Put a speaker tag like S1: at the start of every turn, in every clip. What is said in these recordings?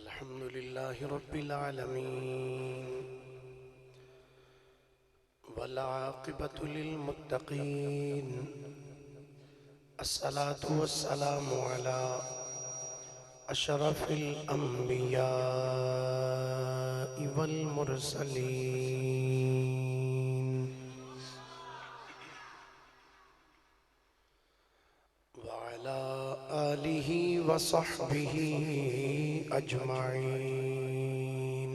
S1: الحمد لله رب العالمين والعاقبة للمتقين الصلاة والسلام على أشرف الأنبياء والمرسلين وعلى آله وصحبه أجمعين.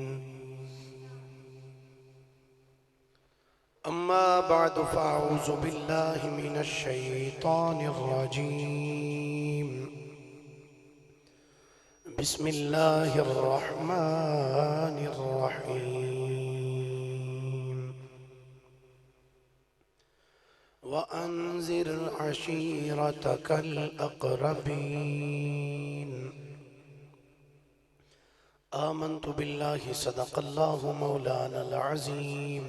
S1: أما بعد فأعوذ بالله من الشيطان الرجيم. بسم الله الرحمن الرحيم. وأنذر عشيرتك الأقربين. آمنت بالله صدق الله مولانا العظيم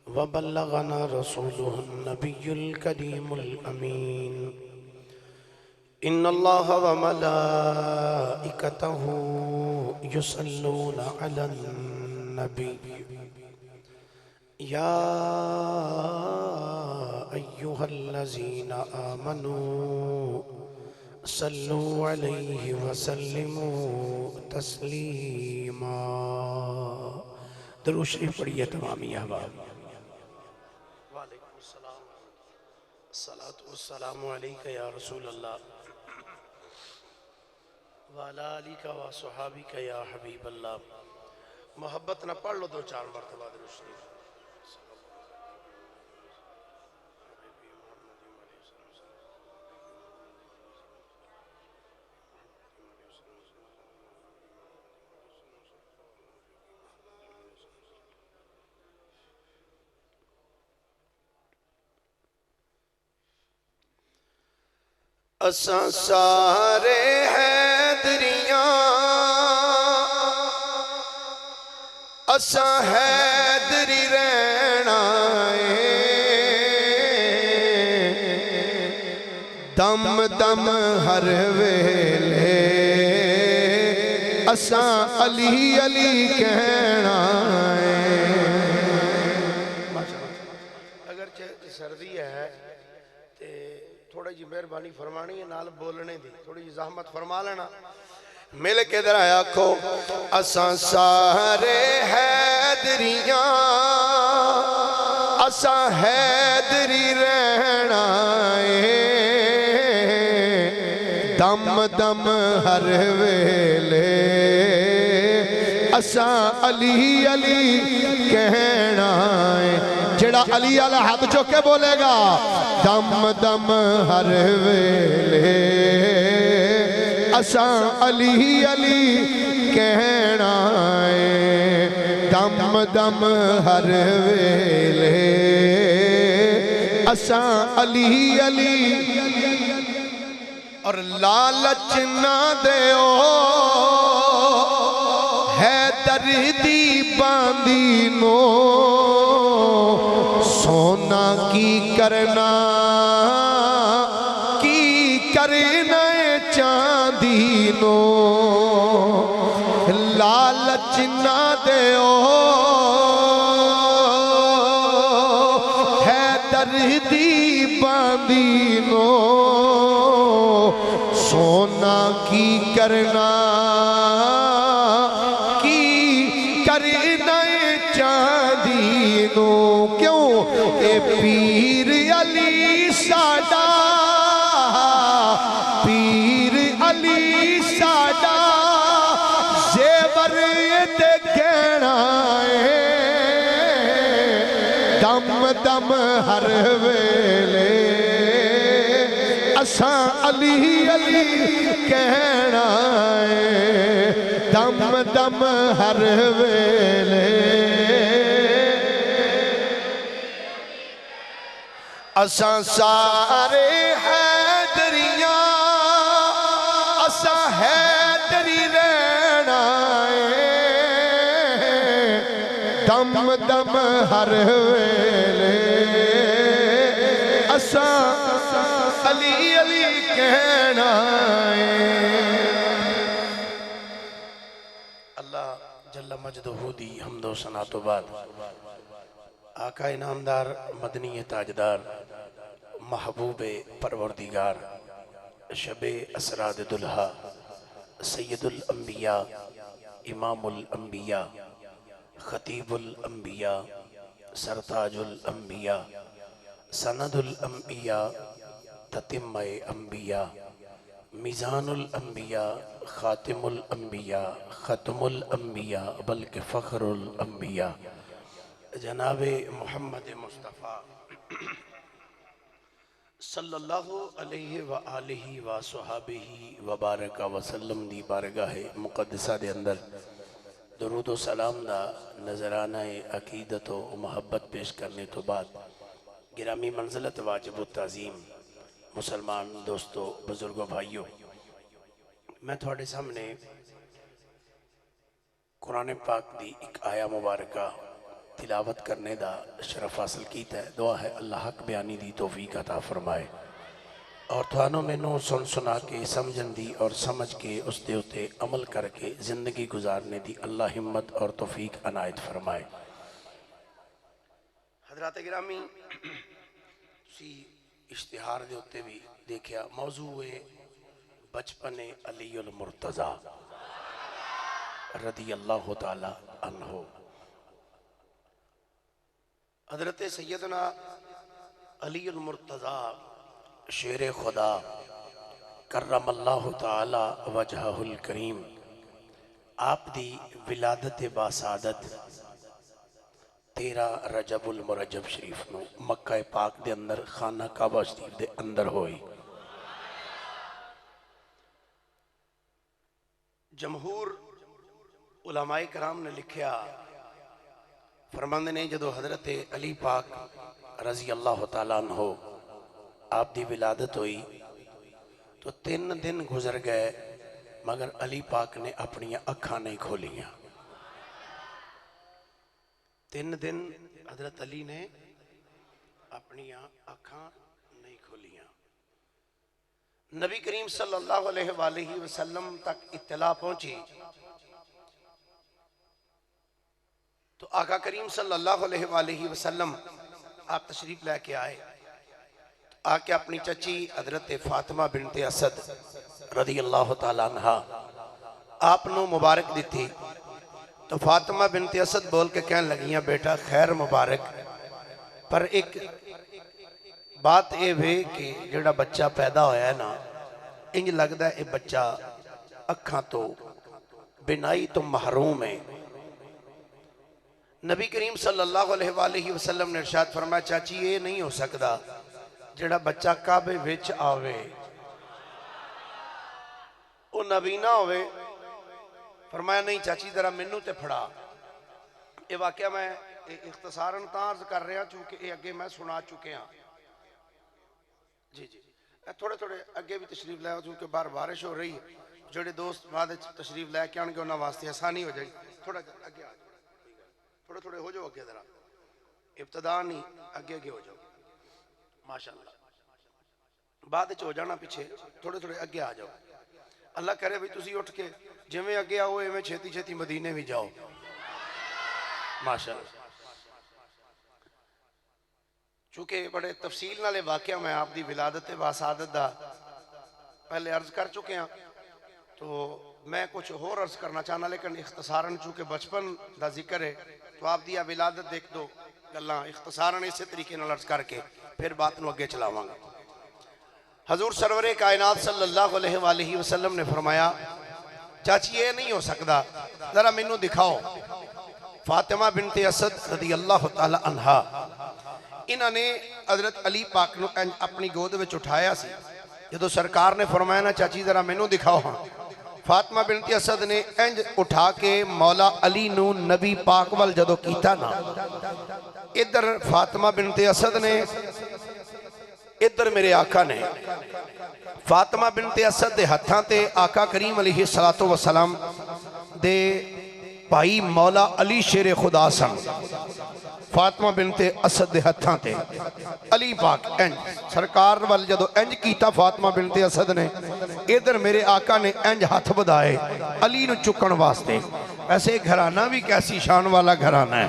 S1: وبلغنا رسوله النبي الكريم الأمين. إن الله وملائكته يصلون على النبي يا أيها الذين آمنوا صلوا عليه وسلموا تسلیما. درود شریف پڑھیے تمامی احباب. وعلیکم السلام. الصلاة والسلام علیکہ یا رسول اللہ وعلی آلکہ وصحابکہ یا حبیب اللہ. محبت نہ پڑھ لو دو چار مرتبہ درود شریف. اساں سارے حیدریاں اساں حیدری رہنا ہے. دم دم ہر ویلے اساں علی علی کہنا ہے. اگرچہ سردی ہے تھوڑا جی مہربانی فرمانی ہے نال بولنے دی تھوڑی جی زحمت فرما لینا. مل کے در آیا کھو اساں سارے حیدریاں اساں حیدری رہنا ہے. دم دم ہر ویلے اساں علی علی کہنا ہے. جڑا علی علی ہاتھ چوکے بولے گا دم دم ہر ویلے اساں علی علی کہنا ہے. دم دم ہر ویلے اساں علی علی. اور لالچ نہ دیو حیدر دی باندی نو سونا کی کرنا چاندی نو. لالچ نہ دیو حیدر دی باندی نو سونا کی کرنا چاندی نو. کیوں اے پیر علی ساڈا پیر علی ساڈا زیور تے گہنا ہے. دم دم ہر ویلے اساں علی علی کہنا ہے. دم دم ہر ویلے اساں سارے حیدریاں اساں حیدری رہنا ہے. دم دم ہر ویلے اساں علی علی کہنا ہے. جل مجدہ دی حمد و ثنا تو بعد آقا انعامدار مدنی تاجدار محبوب پروردگار شب اسراد دلہا سید الانبیاء امام الانبیاء خطیب الانبیاء سرتاج الانبیاء سند الانبیاء تتمہ انبیاء میزان الانبیاء خاتم الانبیاء ختم الانبیاء بلکہ فخر الانبیاء جناب محمد مصطفیٰ صلی اللہ علیہ وآلہ وصحابہ وبارک وسلم دی بارگاہ مقدسہ دے اندر درود و سلام دا نظرانہ عقیدت و محبت پیش کرنے تو بعد گرامی منزلت واجب التعظیم مسلمان دوستو بزرگوں بھائیوں، میں تھوڑے سامنے قرآن پاک دی ایک آیا مبارکہ تلاوت کرنے دا شرف حاصل کیتا ہے۔ دعا ہے اللہ حق بیانی دی توفیق عطا فرمائے اور تھانوں میں نو سن سنا کے سمجھن دی اور سمجھ کے اس دے ہوتے عمل کر کے زندگی گزارنے دی اللہ ہمت اور توفیق عنایت فرمائے۔ حضرات گرامی سی اشتہار دے ہوتے بھی دیکھیا موضوع بچپن علی المرتضی رضی اللہ تعالی عنہ۔ حضرت سیدنا علی المرتضی شیر خدا کرم اللہ تعالی وجہہ الکریم آپ دی ولادت باسعادت 13 رجب المرجب شریف نو مکہ پاک دے اندر خانہ کعبہ شریف دے اندر ہوئی۔ جمہور علماء کرام نے لکھیا فرماندے نے جدو حضرت علی پاک رضی اللہ تعالیٰ عنہ آپ دی ولادت ہوئی تو 3 دن گزر گئے مگر علی پاک نے اپنی اکھاں نہیں کھولیاں۔ 3 دن حضرت علی نے اپنی اکھاں نہیں کھولیاں۔ نبی کریم صلی اللہ علیہ وآلہ وسلم تک اطلاع پہنچی تو آقا کریم صلی اللہ علیہ وآلہ وسلم آپ تشریف لے کے آئے، آکے اپنی چچی حضرت فاطمہ بنت اسد رضی اللہ تعالیٰ عنہ آپ نو مبارک دیتی تو فاطمہ بنت اسد بول کے کہنے لگیاں بیٹا خیر مبارک، پر ایک بات اے ہوئے کہ جڑا بچہ پیدا ہویا ہے نا انج لگدا ہے اے بچہ اکھاں تو بنائی تو محروم ہے۔ نبی کریم صلی اللہ علیہ وآلہ وسلم نے ارشاد فرمایا چاچی یہ نہیں ہو سکتا جڑا بچہ کعبے وچ آوے او نبینا ہوئے۔ فرمایا نہیں چاچی ذرا منو تے پھڑا۔ یہ واقعہ میں اختصاراً عرض کر رہا ہوں چونکہ یہ اگے میں سنا چکے ہیں۔ جی تھوڑے تھوڑے اگے بھی تشریف لے چونکہ باہر بارش ہو رہی ہے، جڑے دوست بعد تشریف لے کے آن گے انہاں واسطے آسانی ہو جائے۔ تھوڑا اگے آ جاؤ، تھوڑے تھوڑے ہو جاؤ اگے ذرا، ابتدا نہیں اگے ہو جاؤ ماشاءاللہ، بعد ہو جانا پیچھے، تھوڑے تھوڑے اگے آ جاؤ۔ اللہ کرے بھی تسی اٹھ کے جویں اگے آؤ ایویں چھیتی چھیتی مدینے بھی جاؤ ماشاءاللہ۔ چونکہ بڑے تفصیل نالے واقعہ میں آپ دی ولادت باسعادت دا پہلے عرض کر چکے ہیں تو میں کچھ اور عرض کرنا چاہنا، لیکن اختصاراً چونکہ بچپن دا ذکر ہے تو آپ دی ولادت دیکھ دو گلاں اختصاراً اسی طریقے نال عرض کر کے پھر بات نو اگے چلاواں گا۔ حضور سرور کائنات صلی اللہ علیہ وآلہ وسلم نے فرمایا چاچی یہ نہیں ہو سکتا ذرا منو دکھاؤ۔ فاطمہ بنت اسد رضی اللہ تعالی عنہ انہوں نے حضرت علی پاک نو اپنی گود وچ اٹھایا سی، جدو سرکار نے فرمایا نا چاچی ذرا منو دکھاؤ ہاں، فاطمہ بنت اسد نے انج اٹھا کے مولا علی نو نبی پاک وال جدو کیتا نا، ادھر فاطمہ بنت اسد نے ادھر میرے آقا نے فاطمہ بنت اسد دے ہتھاں تے آقا کریم علیہ السلام دے بھائی مولا علی شیر خدا سن۔ فاطمہ بنت اسد دے ہتھاں تے علی پاک انج سرکار وال جدو انج کیتا فاطمہ بنت اسد نے ادھر میرے آقا نے انج ہاتھ بدائے علی نو چکن واسطے. ایسے گھرانہ بھی کیسی شان والا گھرانہ ہے.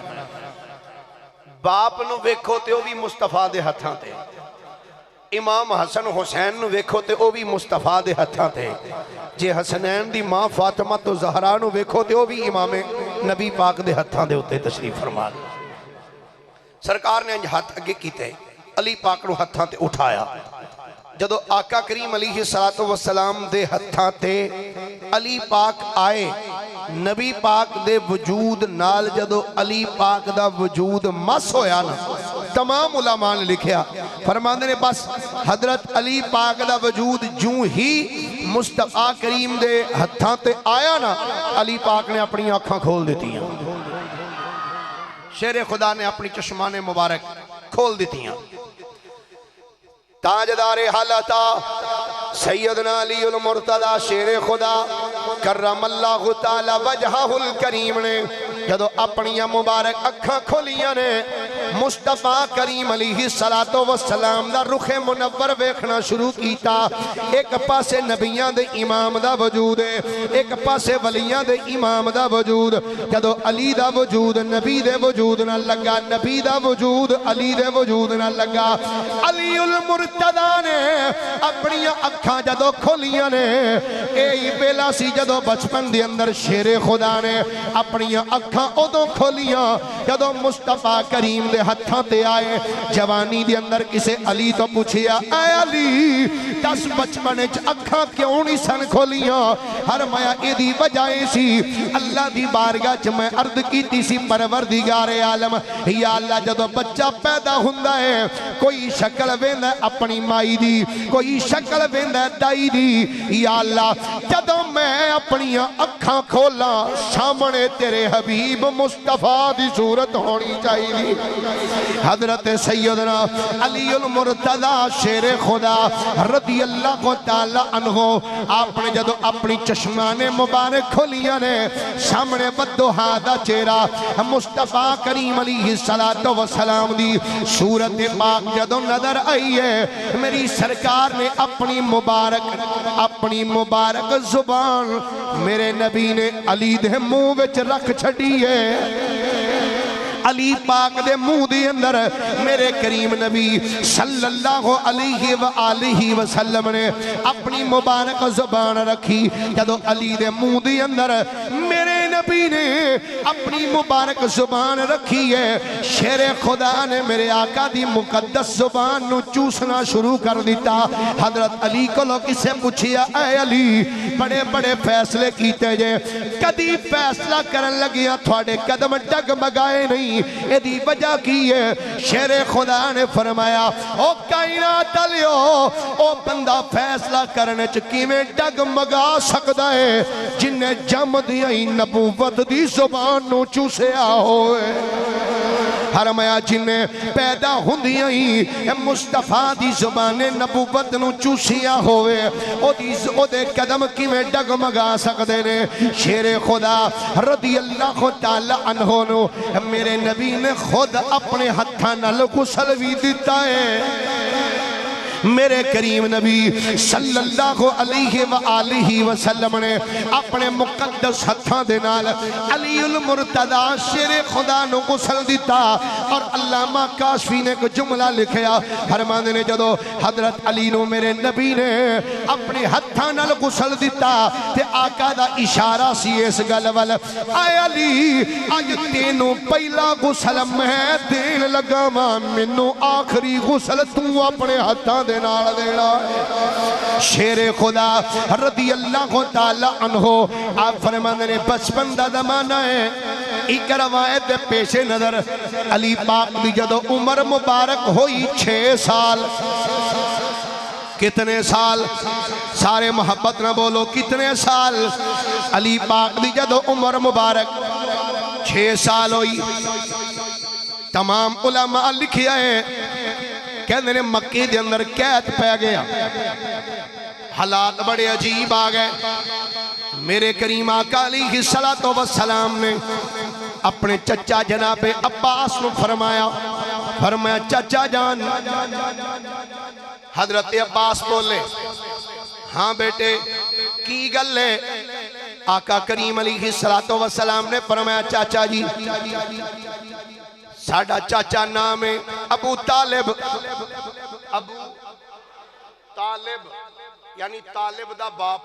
S1: باپ نو ویکھو تے او بھی مصطفیٰ دے ہتھاں تے, امام حسن حسین نو ویکھو تے او بھی مصطفیٰ دے ہتھاں تے, جے حسنین دی ماں فاطمہ تو زہرا نو ویکھو تے او بھی امام نبی پاک دے ہتھاں دے ہوتے تشریف فرما دے. سرکار نے انج ہاتھ اگے کیتے, علی پاک نو ہتھاں تے اٹھایا. جدو آقا کریم علیہ السلام دے ہتھاں تے علی پاک آئے, نبی پاک دے وجود نال جدو علی پاک دا وجود مس ہویا نا, تمام علماء نے لکھیا فرماندے نے بس حضرت علی پاک دا وجود جوں ہی مصطفیٰ کریم دے ہتھاں تے آیا نا, علی پاک نے اپنی آنکھاں کھول دیتی ہیں. شیر خدا نے اپنی چشمان مبارک کھول دیتی ہیں. تاجدار حالتا سیدنا علی المرتضی شیر خدا کرم اللہ تعالی وجہہ الکریم نے جدو اپنی مبارک اکھاں کھولیاں نے, مصطفیٰ کریم علیہ السلام دا رخ منور ویکھنا شروع کیتا. ایک پاسے نبیاں دے امام دا وجود ہے, ایک پاسے ولیاں دے امام دا وجود. جدو علی دا وجود نبی دے وجود نہ لگا, نبی دا وجود علی دے وجود نہ لگا, علی المرتضی نے اپنی اکھاں جدو کھولیاں نے, اے بیلا سی جدو بچپن دے اندر شیر خدا نے اپنی اکھاں ادو کھولیاں جدو مصطفیٰ کریم دے ہتھاں تے آئے. جوانی دے اندر کسے علی تو پوچھیا, اے علی دس بچپنچ اکھاں کیوں نہیں سن کھولیاں؟ فرمایا اے دی وجہ سی اللہ دی بارگاہ چ میں عرض کیتی سی پروردگار عالم, یا اللہ جدو بچہ پیدا ہوندا ہے کوئی شکل ویندا اپنی مائی دی, کوئی شکل ویندا دائی دی, یا اللہ جدو میں اپنی اکھاں کھولا سامنے تیرے حبیب مصطفیٰ دی صورت ہونی چاہیے. حضرت سیدنا علی المرتضی شیر خدا رضی اللہ تعالی عنہ آپ نے جدو اپنی چشمان مبارک کھولیاں نے, سامنے بدوہا دا چہرہ مصطفیٰ کریم علیہ السلام دی صورت پاک جدو نظر آئی ہے, میری سرکار نے اپنی مبارک زبان میرے نبی نے علی دے منہ وچ رکھ چھڑی ہے. علی پاک دے منہ دے اندر میرے کریم نبی صلی اللہ علیہ وآلہ وسلم نے اپنی مبارک زبان رکھی. جدو علی دے منہ دے اندر میرے نبی نے اپنی مبارک زبان رکھی ہے, شیر خدا نے میرے آقا دی مقدس زبان نو چوسنا شروع کر دیتا. حضرت علی کو لو کسے پوچھیا, اے علی بڑے بڑے فیصلے کیتے جے, کدی فیصلہ کرن لگیا تھوڑے قدم ڈگمگائے نہیں, یہ دی وجہ کی ہے؟ شیر خدا نے فرمایا او کائنات لیو او بندہ فیصلہ کرنے چکی میں ڈگمگا سکتا ہے جن نے جم دیا ہی نبوت دی زبان نو چوسیا ہوئے. فرمایا جن نے پیدا ہوندیاں ہی مصطفیٰ دی زبان نبوت نو چوسیا ہوئے, او دے قدم کی میں ڈگمگا سکتے نے. شیر خدا رضی اللہ تعالی عنہ نو میرے نبی نے خود اپنے ہتھاں نال غسل بھی دیتا ہے. میرے کریم نبی صلی اللہ علیہ وآلہ وسلم نے اپنے مقدس ہتھاں دے نال علی المرتضی شیر خدا نو غسل دیتا. اور علامہ کاشفی نے ایک جملہ لکھیا, فرماندے نے جدو حضرت علی نو میرے نبی نے اپنے ہتھاں نال غسل دیتا تے آقا دا اشارہ سی اس گل ول, اے علی اج تینوں پہلا غسل میں دین لگا وا, مینوں آخری غسل تو اپنے ہتھاں دے نال دینا. شیر خدا رضی اللہ تعالی عنہ آپ فرماندے نے بچپن دا زمانہ ہے. ایک روایت پیش نظر علی پاک دی جدو عمر مبارک ہوئی 6 سال. کتنے سال؟ سارے محبت نہ بولو, کتنے سال؟ علی پاک دی جدو عمر مبارک 6 سال ہوئی. تمام علماء لکھیا ہے کہنے نے مکے دے اندر قید پہ گیا, حالات بڑے عجیب آگئے. میرے کریم آقا علیہ السلام نے اپنے چچا جناب عباس نے فرمایا چچا جان. حضرت عباس بولے, ہاں بیٹے کی گل ہے؟ آقا کریم علیہ السلام نے فرمایا چاچا جی ساڈا چاچا نام ہے ابو طالب. ابو طالب یعنی طالب دا باپ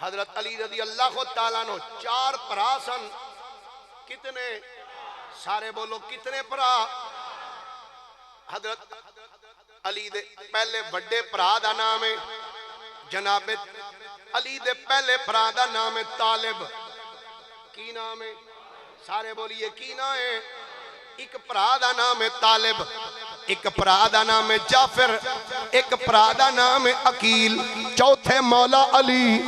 S1: حضرت علی رضی اللہ تعالیٰ عنہ. 4 بھرا سن. کتنے؟ سارے بولو کتنے بھرا؟ حضرت علی دے پہلے بڑے بھرا دا نام ہے جناب علی دے پہلے بھرا دا نام ہے طالب. کی نام ہے؟ سارے بولیے کی نام ہے؟ ایک بھرا دا نام ہے طالب, ایک بھرا دا نام ہے جعفر, ایک بھرا دا نام ہے عقیل, چوتھے مولا علی.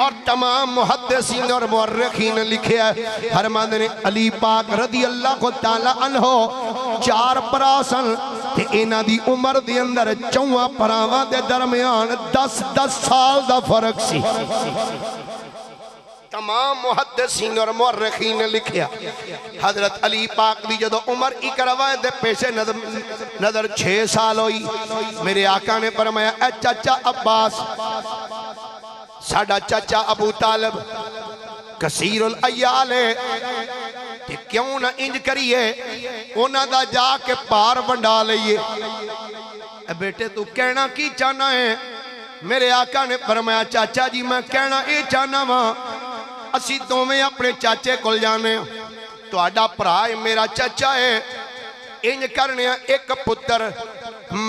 S1: اور تمام محدثین اور مورخین نے لکھیا ہے فرماندے نے علی پاک رضی اللہ تعالی عنہ 4 بھرا سن تے انہاں دی عمر دے اندر 4 بھراواں دے درمیان 10 سال دا فرق سی. تمام محدثین اور مورخین نے لکھیا حضرت علی پاک دی جدو عمر ایک روایت دے پیشے نظر 6 سال ہوئی. میرے آقا نے فرمایا اے چاچا عباس ساڈا چاچا ابو طالب کثیر العیال ہے تے کیوں نہ انج کریے انہاں دا جا کے پار ونڈا لئیے. اے بیٹے تو کہنا کی چاہنا ہے؟ میرے آقا نے فرمایا چاچا جی میں کہنا اے چاہنا ماں اسی دوویں اپنے چاچے کول جانے تو آڈا پرائے میرا چاچا ہے انج کرنے ایک پتر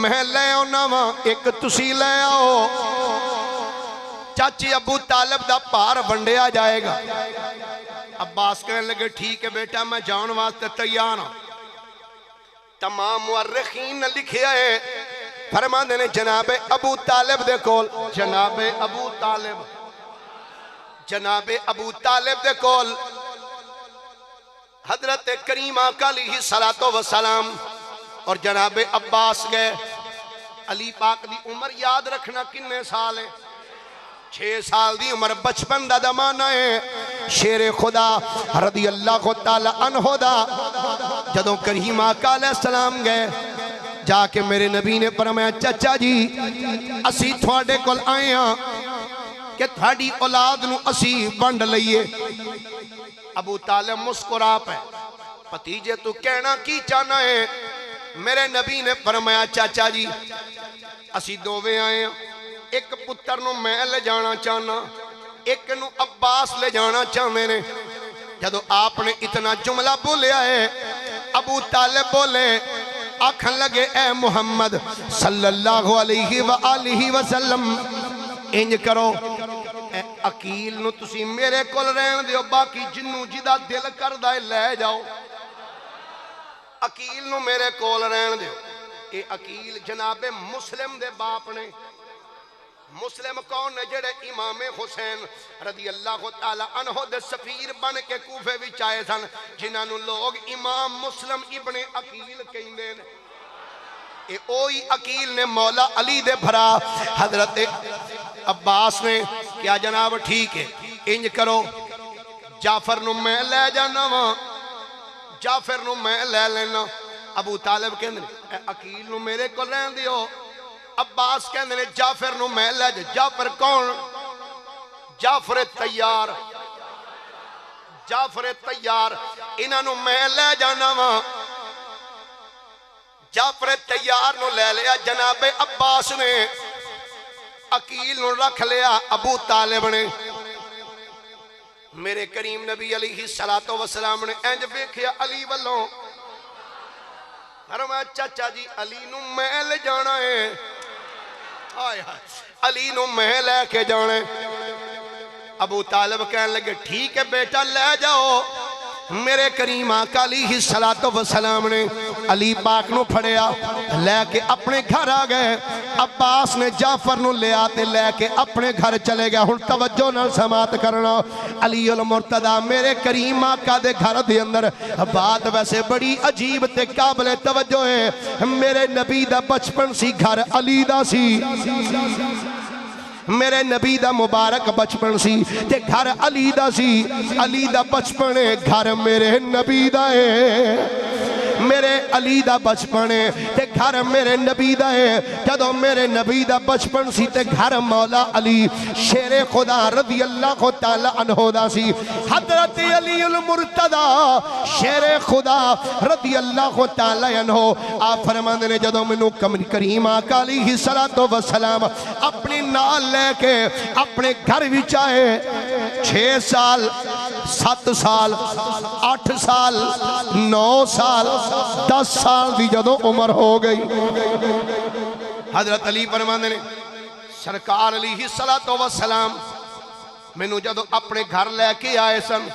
S1: میں لے آنا ماں ایک تسی لے آؤ. چاچی ابو طالب دا پار ونڈیا جائے گا. عباس کہنے لگے ٹھیک ہے بیٹا میں جان واسطے تیار ہوں. تمام مورخین نے لکھیا ہے فرماندے نے جناب ابو طالب دے کول جناب ابو طالب دے کول حضرت کریم آقا علیہ السلام اور جناب عباس گئے. علی پاک دی عمر یاد رکھنا کنے سال ہے؟ 6 سال دی عمر بچپن دا زمانہ ہے. شیر خدا رضی اللہ تعالی عنہ دا جدوں کریم آقا علیہ السلام گئے جا کے میرے نبی نے فرمایا چچا جی اسی تھوڑے کول آئے ہاں کہ تھوڑی اولاد نو اسی بنڈ لئیے. ابو طالب مسکرا پہ پتیجے تو کہنا کی چاہنا ہے؟ میرے نبی نے فرمایا چاچا جی اسی دوویں آئے ہیں ایک پتر نو میں لے جانا چاہنا ایک نو عباس لے جانا چاہنے نے. جدو آپ نے اتنا جملہ بولیا ہے ابو طالب بولے آکھن لگے اے محمد صلی اللہ علیہ وآلہ وسلم انج کرو اے عقیل نو تسی میرے کول رہن دیو باقی جنو جدا دل کردہ لے جاؤ. عقیل نو میرے کول رہن دیو. اے عقیل جناب مسلم دے باپ نے. مسلم کون نے جڑے امام حسین رضی اللہ تعالی عنہ دے سفیر بن کے کوفے وچ آئے سن جنہاں نو لوگ امام مسلم ابن عقیل کہندے نے. اے اوہی عقیل نے مولا علی دے بھرا حضرت عباس نے کیا جناب ٹھیک ہے انج کرو جعفر نو میں لے جانا وہاں جعفر نو میں لے لینا. ابو طالب کہندے اے عقیل نو میرے کو رہن دیو. عباس کہندے نے جعفر نو میں لے جا. جعفر کون؟ جعفر تیار. جعفر تیار انہاں نو میں لے جانا وہاں. جعفر تیار نو لے لیا جناب عباس نے. عقیل نو رکھ لیا ابو طالب نے. میرے کریم نبی علیہ السلام نے انج ویکھیا علی والوں فرمایا چاچا جی علی نو میں لے جانا ہے. علی نو میں لے کے جانے. ابو طالب کہنے لگے ٹھیک ہے بیٹا لے جاؤ. میرے کریم آقا علیہ السلام نے علی پاک نو پھڑیا لے کے اپنے گھر آ گئے. عباس نے جعفر نو لے آتے لے کے اپنے گھر چلے گئے. ہن توجہ نال سماعت کرنا. علی المرتضی میرے کریم آقا دے گھر دے اندر بات ویسے بڑی عجیب تے قابل توجہ ہے. میرے نبی دا بچپن سی گھر علی دا سی. میرے نبی دا مبارک بچپن سی تے گھر علی دا سی. علی دا بچپن گھر میرے نبی دا ہے. میرے علی دا بچپن تے گھر میرے نبی دا ہے جدو میرے نبی دا بچپن سی تے گھر مولا علی شیر خدا رضی اللہ تعالی عنہ دا سی حضرت علی المرتضی شیر خدا رضی اللہ تعالی عنہ آپ فرماندے نے جدو منو کریم آقا علیہ السلام اپنی نال لے کے اپنے گھر وچ آئے 6 سال 7 سال 8 سال 9 سال 10 سال دی جدو عمر ہو گئی حضرت علی فرماندے نے سرکار علیہ السلام مینوں جدو اپنے گھر لے کے آئے سن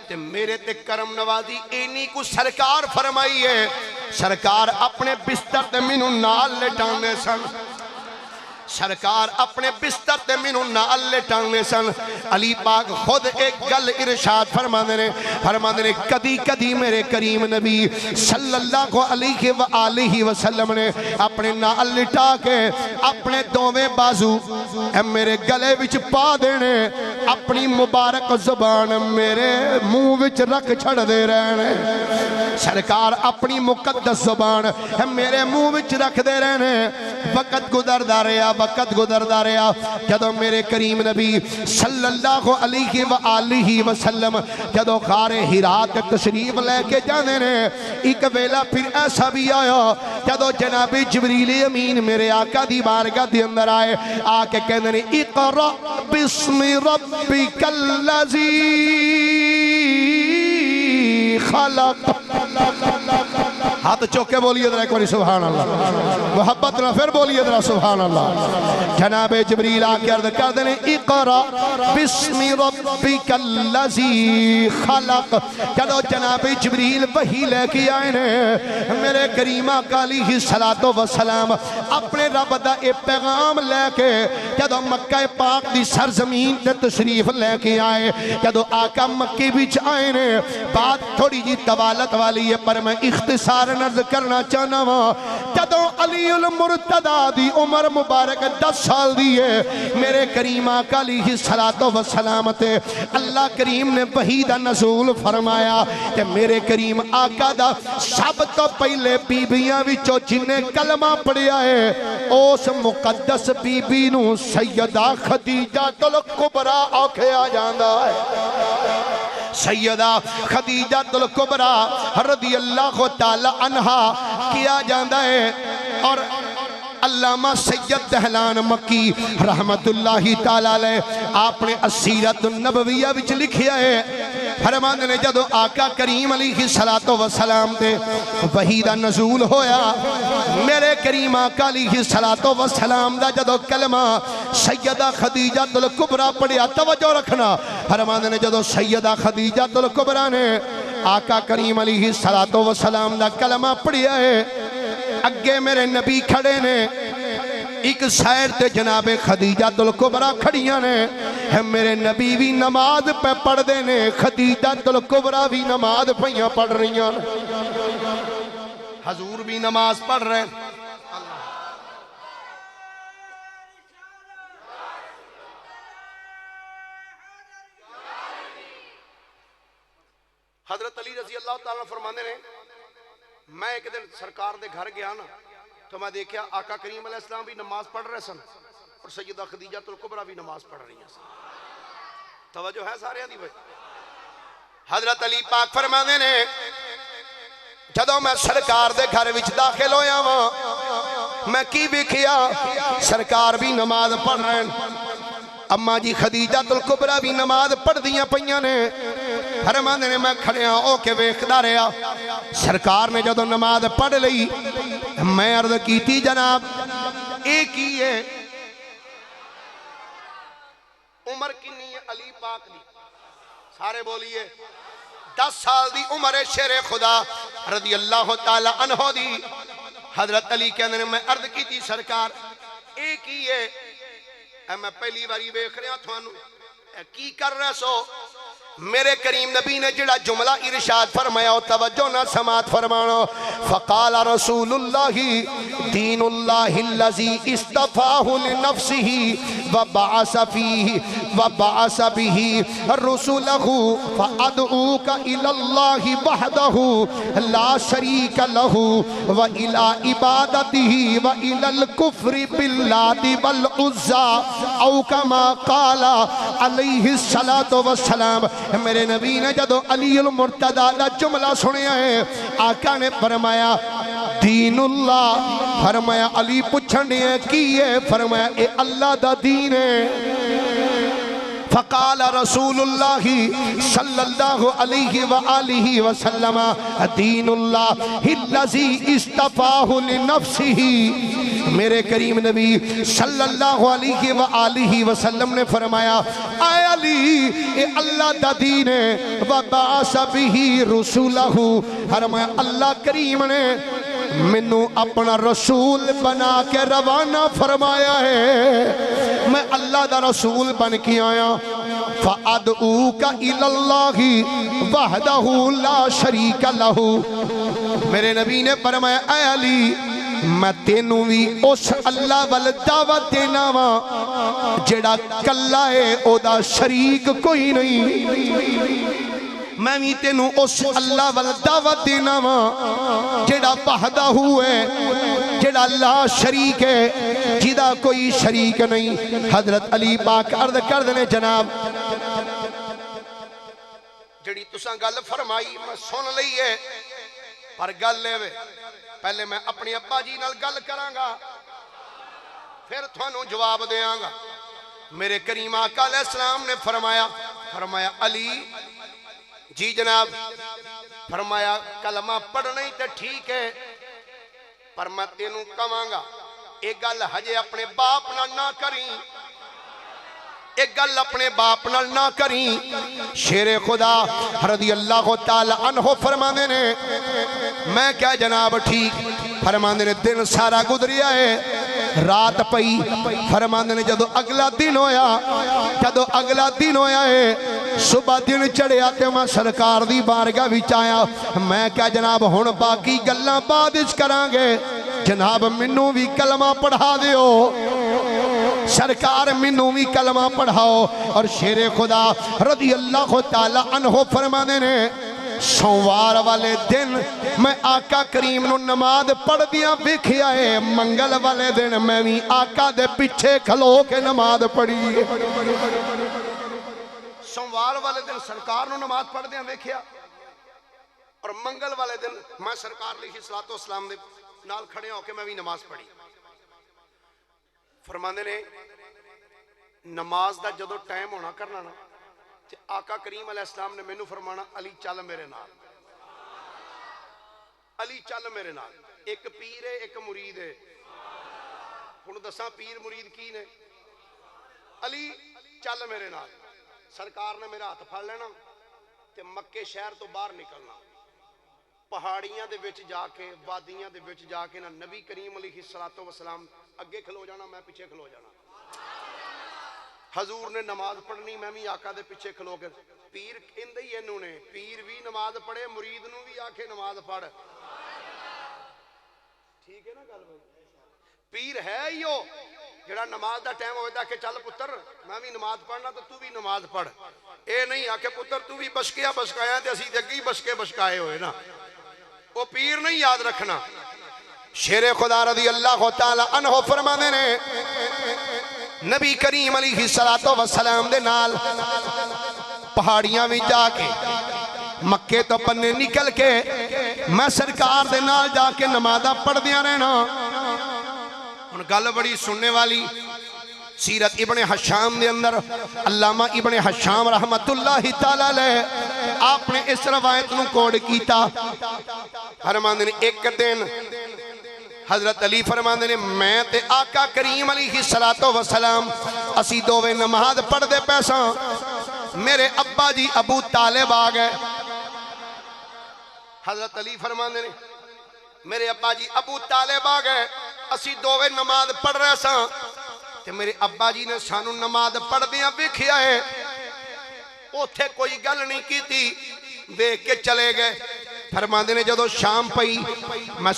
S1: تے میرے تے کرم نوازی اینی کو سرکار فرمائی ہے سرکار اپنے بستر تے مینوں نال لٹانے سن سرکار اپنے بستر تے مینوں نال لٹانے سن علی پاک خود ایک گل ارشاد فرماندے نے کدی کدی میرے کریم نبی صلی اللہ علیہ وآلہ وسلم نے اپنے نال لٹا کے اپنے دوویں بازو میرے گلے وچ پا دینے اپنی مبارک زبان میرے منہ وچ رکھ چھڑ دے رہنے سرکار اپنی مقدس زبان میرے منہ وچ رکھ دے رہنے وقت گزردا رہا جدو میرے کریم نبی صلی اللہ علیہ وآلہ وسلم جدو غار حرا تے تشریف لے کے جانے نے ایک ویلا پھر ایسا بھی آیا جدو جناب جبریل امین میرے آقا دی بارگاہ دی اندر آئے آ کے کہنے نے اقرأ بسم ربک الذی خلق ہاتھ چوکے بولیے ذرا ایک باری سبحان اللہ محبت نہ پھر بولیے ذرا سبحان اللہ جناب جبریل آ کے عرض کر دینے اقرأ بسم ربک الذی خلق جدو جناب جبریل وحی لے کے آئے نے میرے کریم آقا علیہ السلام اپنے رب دا ایک پیغام لے کے جدو مکہ پاک دی سرزمین تے تشریف لے کے آئے جدو آقا مکہ بچ آئے نے بات تھوڑی جی طوالت والی ہے پر میں اختصار نرز کرنا چاہنا ہوں جدو علی المرتضی دی عمر مبارک 10 سال دی ہے میرے کریم آقا علیہ السلام تے اللہ کریم نے وحی دا نزول فرمایا کہ میرے کریم آقا دا سب تو پہلے بیبیاں وچوں جنہیں کلمہ پڑھیا ہے اس مقدس بی بی نو سیدہ خدیجہ الکبریٰ آکھیا جاندا ہے سیدہ خدیجہ الکبریٰ رضی اللہ تعالی عنہا کیا جاندہ ہے اور علامہ سید دہلان مکی رحمت اللہ تعالی علیہ آپ نے السیرۃ النبویہ وچ لکھیا ہے فرماندے نے جدو آقا کریم علیہ السلام تے وحی دا نزول ہویا میرے کریم آقا علیہ السلام دا جدو کلمہ سیدہ خدیجہ الکبریٰ پڑھیا توجہ رکھنا فرماندے نے جدو سیدہ خدیجہ الکبریٰ نے آقا کریم علیہ السلام دا کلمہ پڑھیا ہے اگے میرے نبی کھڑے نے ایک سائر تے جناب خدیجہ الکبریٰ کھڑیاں نے میرے نبی بھی نماز پہ پڑھ دینے خدیجہ الکبریٰ بھی نماز پہیاں پڑھ رہی ہیں حضور بھی نماز پڑھ رہے ہیں حضرت علی رضی اللہ تعالیٰ فرمانے نے میں ایک دن سرکار دے گھر گیا نا تو میں دیکھیا آقا کریم علیہ السلام بھی نماز پڑھ رہے سن اور سیدہ خدیجہ الکبریٰ بھی نماز پڑھ رہی ہیں توجہ ہے سارے دی بھائی حضرت علی پاک فرمانے نے جدو میں سرکار دے گھر وچ داخل ہویا ہوں میں کی بھی کیا سرکار بھی نماز پڑھ رہے ہیں اما جی خدیجہ الکبریٰ بھی نماز پڑھ دیا پئیاں نے فرماندے نے میں کھڑیا ہو کے ویکھدا رہیا سرکار نے جدو نماز پڑھ لئی میں عرض کی تھی جناب ایک ہی ہے عمر کنی علی پاک دی سارے بولیے 10 سال دی عمر شیر خدا رضی اللہ تعالی عنہ دی حضرت علی کہنے نے میں عرض کی تھی سرکار ایک ہی ہے میں پہلی باری ویکھ رہا تھانوں کی کر رہے سو میرے کریم نبی نے جڑا جملہ ارشاد فرمایا توجہ نہ سماعت فرمانا فقال رسول اللہ دین اللہ الذی اصطفاہ لنفسہ وبعث به رسله فأدعوك إلى الله وحده لا شريك له وإلى عبادته وإلى الكفر باللات والعزى أو كما قال عليه الصلاة والسلام۔ میرے نبی نے جدو علی المرتضی دا جملہ سنیا ہے، آقا نے فرمایا دین اللہ، فرمایا علی پوچھنے کی ہے، فرمایا اے اللہ دا دین ہے۔ فقال رسول اللہ صلی اللہ علیہ وآلہ وسلم دین اللہ الذی استفاہ لنفسہ۔ میرے کریم نبی صلی اللہ علیہ وآلہ وسلم نے فرمایا اے علی اے اللہ دا دین ہے، وبعث بہ رسولہ، فرمایا اللہ کریم نے منو اپنا رسول بنا کے روانہ فرمایا ہے، میں اللہ دا رسول بن کے آیا۔ فَأَدْعُوكَ إِلَى اللَّهِ وَحْدَهُ لَا شَرِيكَ لَهُ۔ میرے نبی نے فرمایا اے علی میں تینوں بھی اس اللہ وال دعوت دینا وا جڑا کلا ہے، او دا شریک کوئی نہیں۔ میں بھی تینوں اس اللہ وال دعوت دینا وا جڑا وحدہ ہے، جڑا لا شریک ہے، جدا کوئی شریک نہیں۔ حضرت علی پاک عرض کر دنے جناب جڑی تساں گل فرمائی میں سن لئی ہے، پر گل لے وے پہلے میں اپنی ابا جی نال گل کراں گا پھر تھانوں جواب دیاں گا۔ میرے کریم آقا علیہ السلام نے فرمایا علی جی جناب، فرمایا کلمہ پڑھنا ہی تے ٹھیک ہے، پر میں تینوں کہاں گا ایک گل ہجے اپنے باپ نال نہ کریں، ایک گل اپنے باپ نال نہ کریں۔ شیر خدا رضی اللہ تعالی عنہ فرمانے نے میں کیا جناب ٹھیک، فرمانے نے دن سارا گزریا ہے، رات پئی، فرمانے نے جدو اگلا دن ہویا ہے، صبح دن چڑھیا تے میں سرکار دی بارگاہ وچ آیا، میں کیا جناب ہن باقی گلاں بعد وچ کراں گے، جناب منوں بھی کلمہ پڑھا دیو، سرکار منوں بھی کلمہ پڑھاؤ۔ اور شیر خدا رضی اللہ تعالی عنہ فرمانے نے سوموار والے دن میں آقا کریم نو نماز پڑھ دیا ویکھیا ہے، منگل والے دن میں بھی آقا دے پیچھے کھلو کے نماز پڑھی۔ سوموار والے دن سرکار نو نماز پڑھ دیا ویکھیا، اور منگل والے دن میں سرکار علیہ الصلوۃ والسلام دے نال کھڑے ہو کے میں بھی نماز پڑھی۔ فرماندے نے نماز دا جدو ٹائم ہونا کرنا نا تے آقا کریم علیہ السلام نے مینوں فرمانا علی چل میرے نال، علی چل میرے نال۔ ایک پیر ہے ایک مرید ہے، ہن دساں پیر مرید کی نے؟ علی چل میرے نال۔ سرکار نے میرا ہاتھ پھڑ لینا تے مکے شہر تو باہر نکلنا، پہاڑیاں دے وچ جا کے، وادیاں دے وچ جا کے نا نبی کریم علیہ الصلوۃ والسلام اگے کھلو جانا، میں پیچھے کھلو جانا۔ حضور نے نماز پڑھنی، میں بھی آقا دے پیچھے کھلو کے، پیر کہندے ہی انہوں نے پیر بھی نماز پڑھے، مرید نو بھی آکھے نماز پڑھ۔ ٹھیک ہے نا گل بھائی؟ پیر ہے ہی ہو جڑا نماز دا ٹائم ہوئے دا کہ چل پتر میں بھی نماز پڑھنا تو بھی نماز پڑھ، اے نہیں آکھے پتر تو بھی بشکیا بشکایا تے اسی تے اگے ہی بشکے بشکائے ہوئے نا، وہ پیر نہیں یاد رکھنا۔ شیر خدا رضی اللہ تعالی عنہ فرمانے نے نبی کریم علیہ الصلوۃ والسلام دے نال پہاڑیاں میں جا کے مکے تو پنے نکل کے میں سرکار دے نال جا کے نمازاں پڑھ دیا رہنا۔ ان گل بڑی سننے والی سیرت ابن حشام دے اندر علامہ ابن حشام رحمت اللہ تعالی علیہ آپ نے اس روایت نو کوڈ کیتا۔ فرماندے نے ایک دن حضرت علی فرماندے نے میں تے آقا کریم علیہ الصلوۃ والسلام اسی دوویں نماز پڑھ دے پیساں، میرے ابا جی ابو طالب آ گئے۔ حضرت علی فرماندے نے میرے ابا جی ابو طالب آ گئے، اسی دوویں نماز پڑھ رہے ساں تے میرے ابا جی نے سانو نماز پڑھ دیا ویکھیا ہے، اوتھے کوئی گل نہیں کیتی، دیکھ کے چلے گئے۔ فرماندے نے جدو شام پئی میں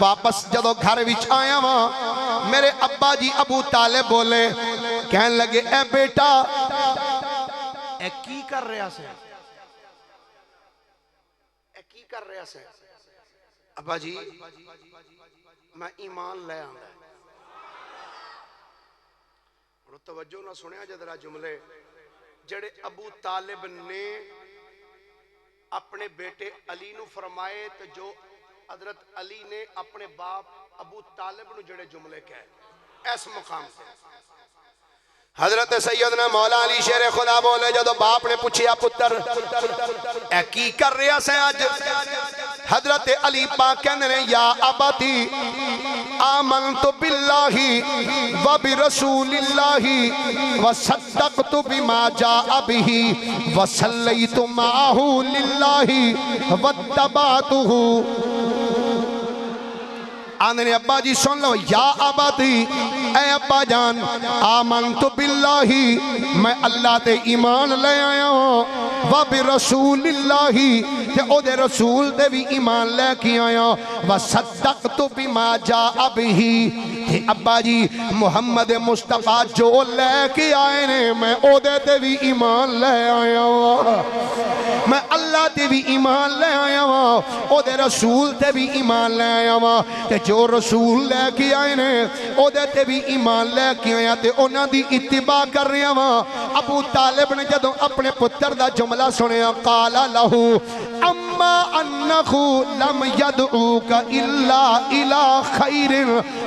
S1: واپس جدو گھر وچ آیا وہاں میرے ابا جی ابو طالب بولے کہن لگے اے بیٹا اے کی کر رہا سے اے کی کر رہا سے ابا جی میں ایمان لے آنگا اور توجہ نہ سنیا جدرہ جملے جڑے ابو طالب نے اپنے بیٹے علی نو فرمائے تو جو حضرت علی نے اپنے باپ ابو طالب نو جڑے جملے کہے اس مقام سے حضرت سیدنا مولا علی شیر خدا بولے جدو باپ نے پوچھیا پتر اے کی کر رہا سے آج حضرت علی پاک کہنے لیں یا ابتی آمنت باللہ و برسول اللہ و صدقت بما جاء به و صلیت معاہ للہ و اتبعتہ آندھنے ابا جی سن لو یا ابتی اے ابا جان آمنت باللہ میں اللہ تے ایمان لے آیا ہوں و برسول اللہ تے او دے رسول تے بھی ایمان لے کی آیا و صدقت بما جاء به تے ابا جی محمد مصطفیٰ جو لے کے آئے نے میں او دے تے بھی ایمان لے آیا ہوں میں اللہ تے بھی ایمان لے آیا ہوں او دے رسول تے بھی ایمان لے آیا ہوں تے جو رسول لے کے آئے نے او دے تے بھی ایمان لے کے آیا تے انہاں دی اتباع کر رہے ہاں ابو طالب نے جدوں اپنے پتر دا جملہ سنیا قال لہو اما انہو لم یدعوک الا الى خیر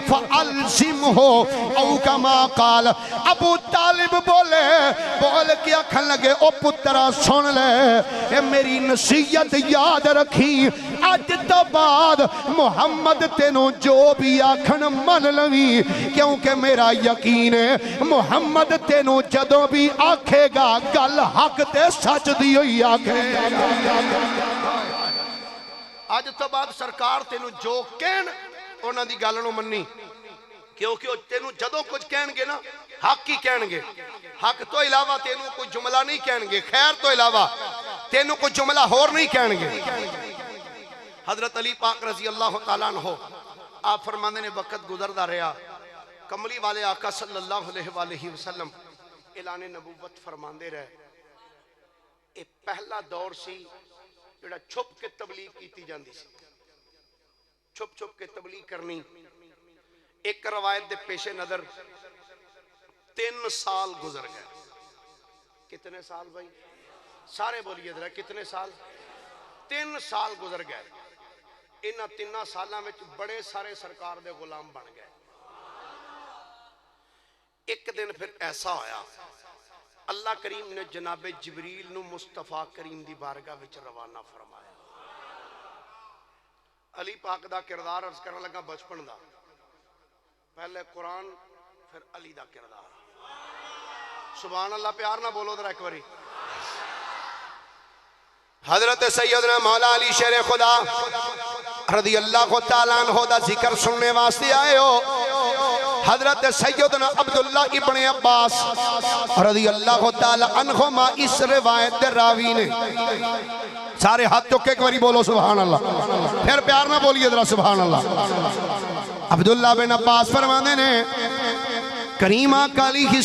S1: فالزمہو او کما قال ابو طالب بول کے آکھن لگے او پترہ سن لے اے میری نصیحت یاد رکھی اج تو بعد محمد تینوں جو بھی آکھن من لوی کیونکہ میرا یقین ہے محمد تینوں جدوں بھی آکھے گا گل حق تے سچ دی ہوئی آکھے اج تو بعد سرکار تینوں جو کہن انہاں دی گل نو مننی کیونکہ تینوں جدوں کچھ کہن گے نا حق ہی کہن گے حق تو علاوہ تینوں کوئی جملہ نہیں کہن گے خیر تو علاوہ تینوں کوئی جملہ ہور نہیں کہن گے حضرت علی پاک رضی اللہ تعالیٰ عنہ آپ فرمانے نے وقت گزردہ رہا کملی والے آقا صلی اللہ علیہ وآلہ وسلم اعلان نبوت فرماندے رہے ایک پہلا دور سی جڑا چھپ کے تبلیغ کیتی جاندی سی چھپ چھپ کے تبلیغ کرنی ایک روایت دے پیش نظر 3 سال گزر گئے کتنے سال بھائی سارے بولیے ذرا کتنے سال 3 سال گزر گئے انہاں 3 سالاں وچ بڑے سارے سرکار دے غلام بن گئے ایک دن پھر ایسا ہویا اللہ کریم نے جناب جبریل نو مصطفیٰ کریم دی بارگاہ وچ روانہ فرمایا علی پاک دا کردار عرض کرنے لگا بچپن دا پہلے قرآن پھر علی دا کردار سبحان اللہ پیار نہ بولو ذرا ایک باری حضرت سیدنا مولا علی شیر خدا رضی اللہ تعالیٰ عنہ دا ذکر سننے واسطے آئے ہو حضرت سیدنا عبداللہ ابن عباس رضی اللہ تعالیٰ عنہما اس روایت دے راوی نے سارے ہاتھ چکے ایک باری بولو سبحان اللہ پھر پیار نہ بولیے ذرا سبحان اللہ عبداللہ بن عباس فرمانے نے کریم آقا علیہ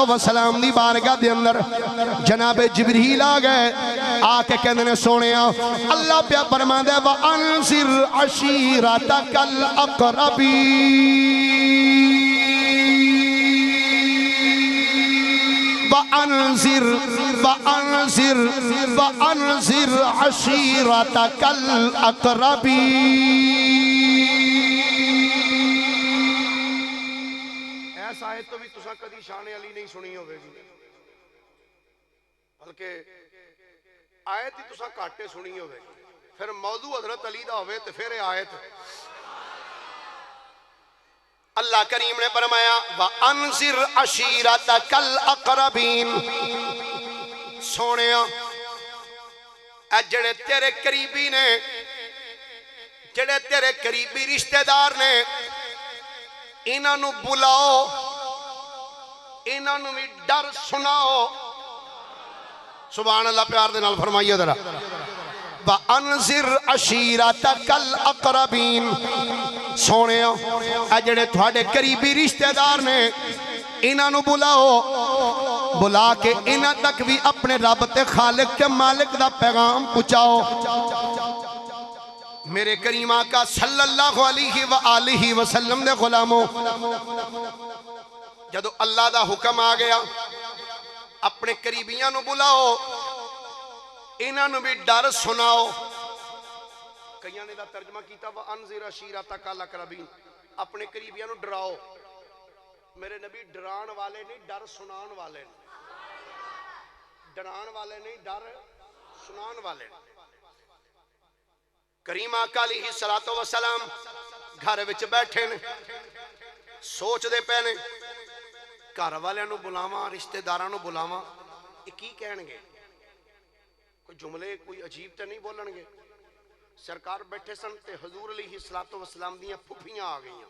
S1: السلام دی بارگاہ دے اندر جناب جبریل آ گئے آ کے کہنے نے سونیا اللہ پہ فرماندے وَأَنذِرْ عَشِيرَتَكَ الْأَقْرَبِينَ وَأَنذِرْ عَشِيرَتَكَ الْأَقْرَبِينَ ایسا آیت تو بھی تسا کدی شان علی نہیں سنی ہوئے گی بلکہ آیت ہی تسا کاٹے سنی ہوئے گی پھر موضوع حضرت علی دا ہوئے تو پھر آیت اللہ کریم نے فرمایا وَأَنذِرْ عَشِيرَتَكَ الْأَقْرَبِينَ سونیا اے جڑے تیرے قریبی نے جڑے تیرے قریبی رشتہ دار نے انہاں نو بلاؤ انہاں نو بھی ڈر سناؤ سبحان اللہ پیار دے نال فرمائیے ذرا وَأَنذِرْ عَشِيرَتَكَ الْأَقْرَبِينَ سونیا اے جڑے تھوڑے قریبی رشتہ دار نے انہاں نو بلاؤ، بلا کے انہاں تک بھی اپنے رب تے خالق کے مالک دا پیغام پہنچاؤ۔ میرے کریم آقا صلی اللہ علیہ وآلہ وسلم دے غلاموں، جدو اللہ دا حکم آ گیا اپنے قریبیاں نو بلاؤ، انہاں نو بھی ڈر سناؤ۔ کئیاں نے دا ترجمہ کیتا وَأَنذِرْ عَشِيرَتَكَ الْأَقْرَبِينَ، اپنے قریبیاں نو ڈراؤ۔ میرے نبی ڈران والے نہیں، ڈر سنان والے نہیں، ڈران والے نہیں، ڈر سنان والے نہیں۔ کریم آقا علیہ السلام گھر وچ بیٹھے نے، سوچ دے پے نے گھر والے نو بلاواں، رشتہ داراں نو بلاواں، یہ کی کہن گے؟ کوئی جملے کوئی عجیب تے نہیں بولن گے؟ سرکار بیٹھے سن تے حضور علیہ السلام دیاں پھپھیاں آ گئیاں،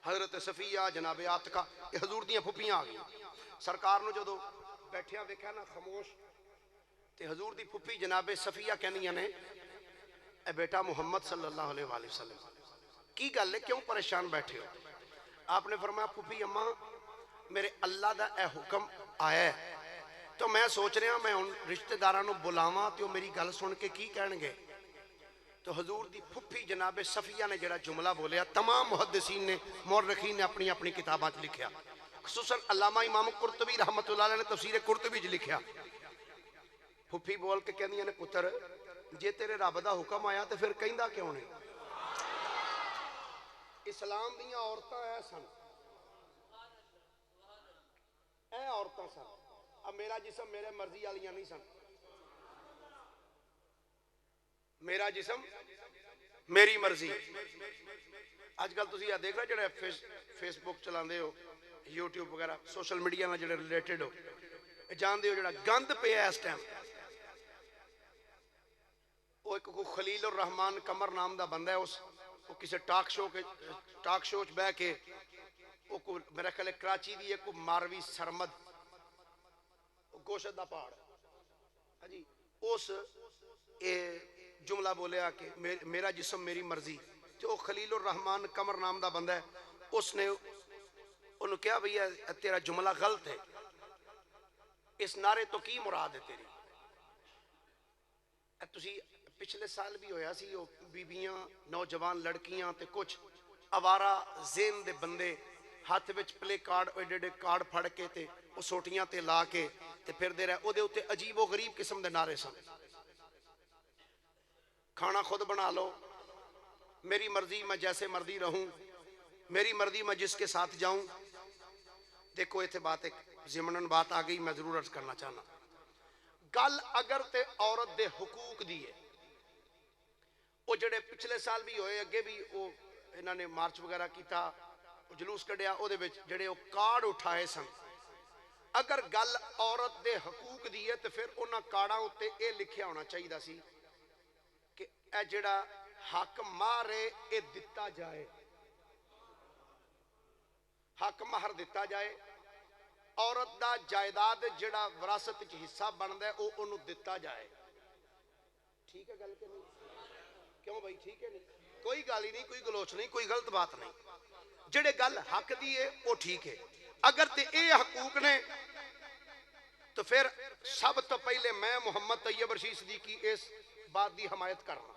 S1: حضرت صفیہ جناب عاتقہ، یہ حضور دیاں پھپھیاں آ گئیاں۔ سرکار نو جدو بیٹھیاں ویکھیا نا خاموش، تے حضور دی پھپھی جناب صفیہ کہنیاں نے اے بیٹا محمد صلی اللہ علیہ وآلہ وسلم کی گل ہے، کیوں پریشان بیٹھے ہو؟ آپ نے فرمایا پھپھی اماں میرے اللہ دا اے حکم آیا ہے، تو میں سوچ رہا میں ان رشتہ داراں نو بلاواں تے میری گل سن کے کی کہن گے؟ تو حضور دی پھپھی جناب صفیہ نے جڑا جملہ بولیا، تمام محدثین نے مورخین نے اپنی اپنی کتابات لکھیا، خصوصاً علامہ امام قرطبی رحمۃ اللہ علیہ نے تفسیر قرطبی ج لکھیا۔ پھپھی بول کے کہندیاں نے پتر جے تیرے رب دا حکم آیا تے پھر کہندا کیوں نہیں؟ اسلام دیاں عورتاں اے سن، اے عورتاں سن، اب میرا جسم میرے مرضی والیاں نہیں سن، میرا جسم میری مرضی۔ آج کل تسی یہ دیکھ رہے جڑے فیس بک چلاندے ہو، یوٹیوب وغیرہ سوشل میڈیا نال جڑے ریلیٹڈ ہو، جاندے ہو جڑا گند پیا اس ٹائم، وہ ایک خلیل الرحمان قمر نام دا بندہ ہے، وہ کسی ٹاک شو چ بہ کے میرا خیال ہے کراچی دی ایک ماروی سرمد گوشت دا پہاڑ ہاں جی، اس جملہ بولیا کہ میرا جسم میری مرضی، تو وہ خلیل الرحمان قمر نام دا بندہ ہے، اس نے انہوں کہا بھئی تیرا جملہ غلط ہے، اس نعرے تو کی مراد ہے تیری؟ تسی پچھلے سال بھی ہویا سی، بیبیاں نوجوان لڑکیاں تے کچھ آوارہ ذہن دے بندے ہاتھ وچ پلے کارڈ ایڈے ایڈے کارڈ پھڑ کے تے وہ سوٹیاں تے لا کے تے پھر دے رہے او دے اوتے عجیب و غریب قسم دے نعرے سن، کھانا خود بنا لو، میری مرضی میں جیسے مرضی رہوں، میری مرضی میں جس کے ساتھ جاؤں۔ دیکھو ایتھے بات ایک ضمناً بات آ گئی، میں ضرور عرض کرنا چاہنا، گل اگر تے عورت دے حقوق دی ہے، وہ جڑے پچھلے سال بھی ہوئے اگے بھی وہ انہوں نے مارچ وغیرہ کیتا، جلوس کڈیا، او دے وچ جڑے وہ کارڈ اٹھائے سن، اگر گل عورت دے حقوق دی ہے تو پھر انہاں کارڈاں اتے اے لکھیا ہونا چاہیے سی کہ اے جڑا حق مارے اے دتا جائے، حق مہر دتا جائے، عورت دا جائیداد جڑا وراثت وچ حصہ بندا ہے او انہوں دتا جائے۔ ٹھیک ہے گل کہ نہیں؟ کیوں بھائی ٹھیک ہے نہیں؟ کوئی گل ہی نہیں، کوئی گلوچ نہیں، کوئی غلط بات نہیں، جڑے گل حق دی ہے وہ ٹھیک ہے۔ اگر تے اے حقوق نے تو پھر سب تو پہلے میں محمد طیب رشید صدیقی اس بات دی حمایت کرنا،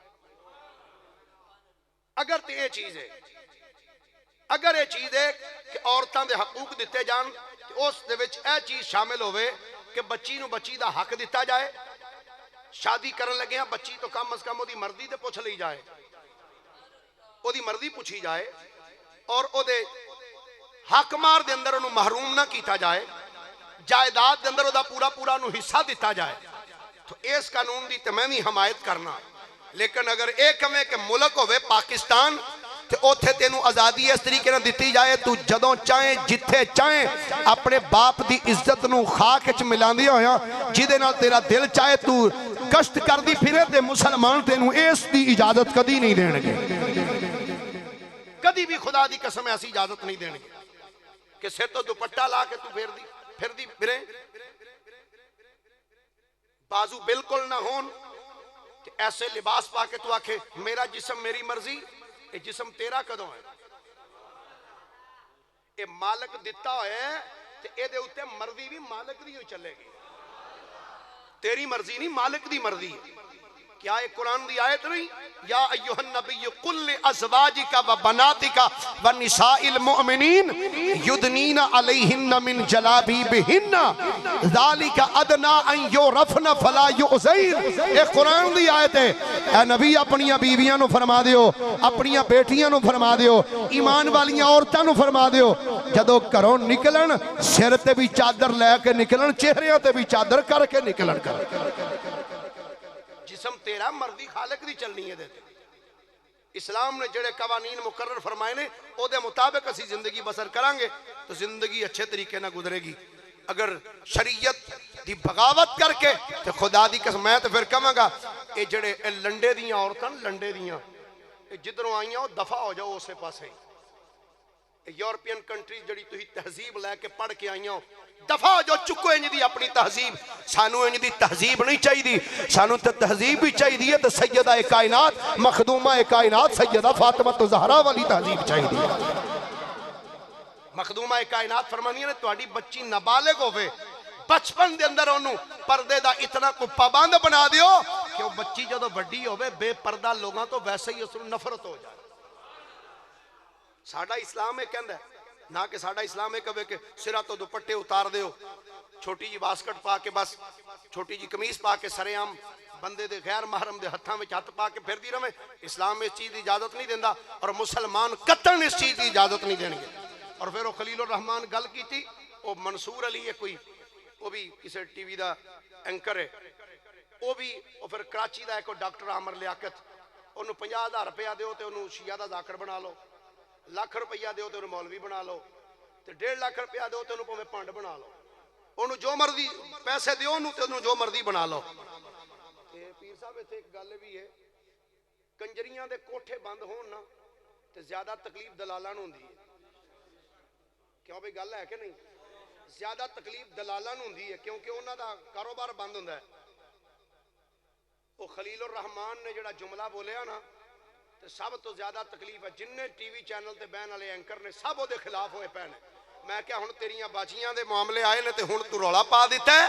S1: اگر تے اے چیز ہے، اگر اے چیز ہے کہ عورتاں دے حقوق دیتے جان، اس دے وچ اے چیز شامل ہوئے کہ بچی نو بچی دا حق دیتا جائے، شادی کرن لگے ہیں بچی تو کم از کم وہ دی مرضی تے پوچھ لی جائے، وہ دی مرضی پوچھی جائے، اور او دے حق مار دے اندر انہوں محروم نہ کیتا جائے، جائیداد دے اندر او دا پورا پورا انہوں حصہ دیتا جائے، تو اس قانون دی تمامی حمایت کرنا۔ لیکن اگر ایک ہمیں کہ ملک ہوئے پاکستان تے اوتھے تینوں آزادی اس طریقے نہ دیتی جائے، تو جدوں چاہیں جتھے چاہیں اپنے باپ دی عزت نو خاک وچ ملاندی ہویا، جدے نال تیرا دل چاہے تو کشت کر دی پھرے تے مسلمان تینوں اس دی اجازت کدی نہیں دین گے، کدی بھی خدا دی قسم ایسی اجازت نہیں دین گے کہ سے تو دوپٹہ لا کے تو پھر دی پھرے، بازو بالکل نہ ہون کہ ایسے لباس پا کے تو آکھے میرا جسم میری مرضی، یہ جسم تیرا کدوں ہے؟ اے مالک دیتا ہوئے تے اے دے اتے مرضی بھی مالک دی ہوئی چلے گی. تیری مرضی نہیں، مالک دی مرضی ہے. کیا ایک قرآن دی آیت نہیں؟ یا ایوہ النبی قل لازواجک و بناتک و نساء المؤمنین یدنین علیہن من جلابیبہن ذالک ادنا ان یعرفن فلا یؤذین. ایک قرآن دی آیت ہے. اے نبی اپنیاں بیویاں نو فرما دیو، اپنیاں بیٹیاں نو فرما دیو، ایمان والیاں عورتاں نو فرما دیو جدو گھروں نکلن سر تے بھی چادر لے کے نکلن، چہریاں تے بھی چادر کر کے نکلن. جسم تیرا مرضی خالق دی چلنی ہے دیتے. اسلام نے جڑے قوانین مقرر فرمائے نے او دے مطابق اسی زندگی بسر کرانگے تو زندگی اچھے طریقے نہ گزرے گی. اگر شریعت دی بغاوت کر کے تو خدا دی قسم میں تو پھر کہاں گا اے جڑے لنڈے دیاں عورتاں لنڈے دیاں جدروں آئیاں ہو دفع ہو جاؤ اسے پاسے. یورپین کنٹریز جڑی تو ہی تہذیب لے کے پڑھ کے آئیاں دفع جو چکو انج دی اپنی تہذیب. سانو انج دی تہذیب نہیں چاہی دی، سانو تے تہذیب بھی چاہی دی ہے تو سیدہ کائنات مخدومہ کائنات سیدہ فاطمہ زہرا والی تہذیب چاہی دی. مخدومہ کائنات فرمانی ہے تہاڈی بچی نابالغ ہوئے بچپن دے اندر انہوں پردے دا اتنا کو پابند بنا دیو کہ وہ بچی جدو بڑی ہوئے بے پردہ لوگاں تو ویسے ہی اس کو نفرت ہو جائے. ساڑھا اسلام ہے کہندہ ہے نہ کہ ساڑھا اسلام ہے کہوے کہ سرہ تو دوپٹے اتار دیو، چھوٹی جی باسکٹ پا کے بس چھوٹی جی قمیص پا کے سرے عام بندے دے غیر محرم دے ہتھاں میں ہتھ پا کے پھر دی رہے. اسلام اس چیز دی اجازت نہیں دیندہ اور مسلمان قطعاً اس چیز دی اجازت نہیں دیں گے. اور پھر وہ خلیل الرحمن گل کی تھی وہ منصور علی ہے کوئی وہ بھی کسی ٹی وی دا اینکر ہے وہ بھی وہ پھر کراچی دا ایک ڈاکٹر عامر لیاقت انہوں 50,000 روپیہ دیو تے انہوں شیعہ دا ذاکر بنا لو، لاکھ روپیہ دیو تے انہوں مولوی بنا لو، تے 1.5 لاکھ روپیہ دیو تے انہوں پویں پانڈ بنا لو، انہوں جو مرضی پیسے دیو انہوں تے انہوں جو مرضی بنا لو. تے پیر صاحب ایتھے ایک گل بھی ہے کنجریاں دے کوٹھے بند ہون نا تے زیادہ تکلیف دلالاں نوں ہوندی ہے. کیوں بھئی گل ہے کہ نہیں؟ زیادہ تکلیف دلالاں نوں ہوندی ہے کیونکہ انہاں دا کاروبار بند ہوندا ہے. وہ خلیل الرحمان نے جڑا جملہ بولیا نا تے سب تو زیادہ تکلیف ہے جن نے ٹی وی چینل تے بہن والے اینکر نے سب وہ دے خلاف ہوئے پے نے. میں کیا ہن تیریاں باچیاں دے معاملے آئے نے تے ہن تو رولا پا دیتا ہے.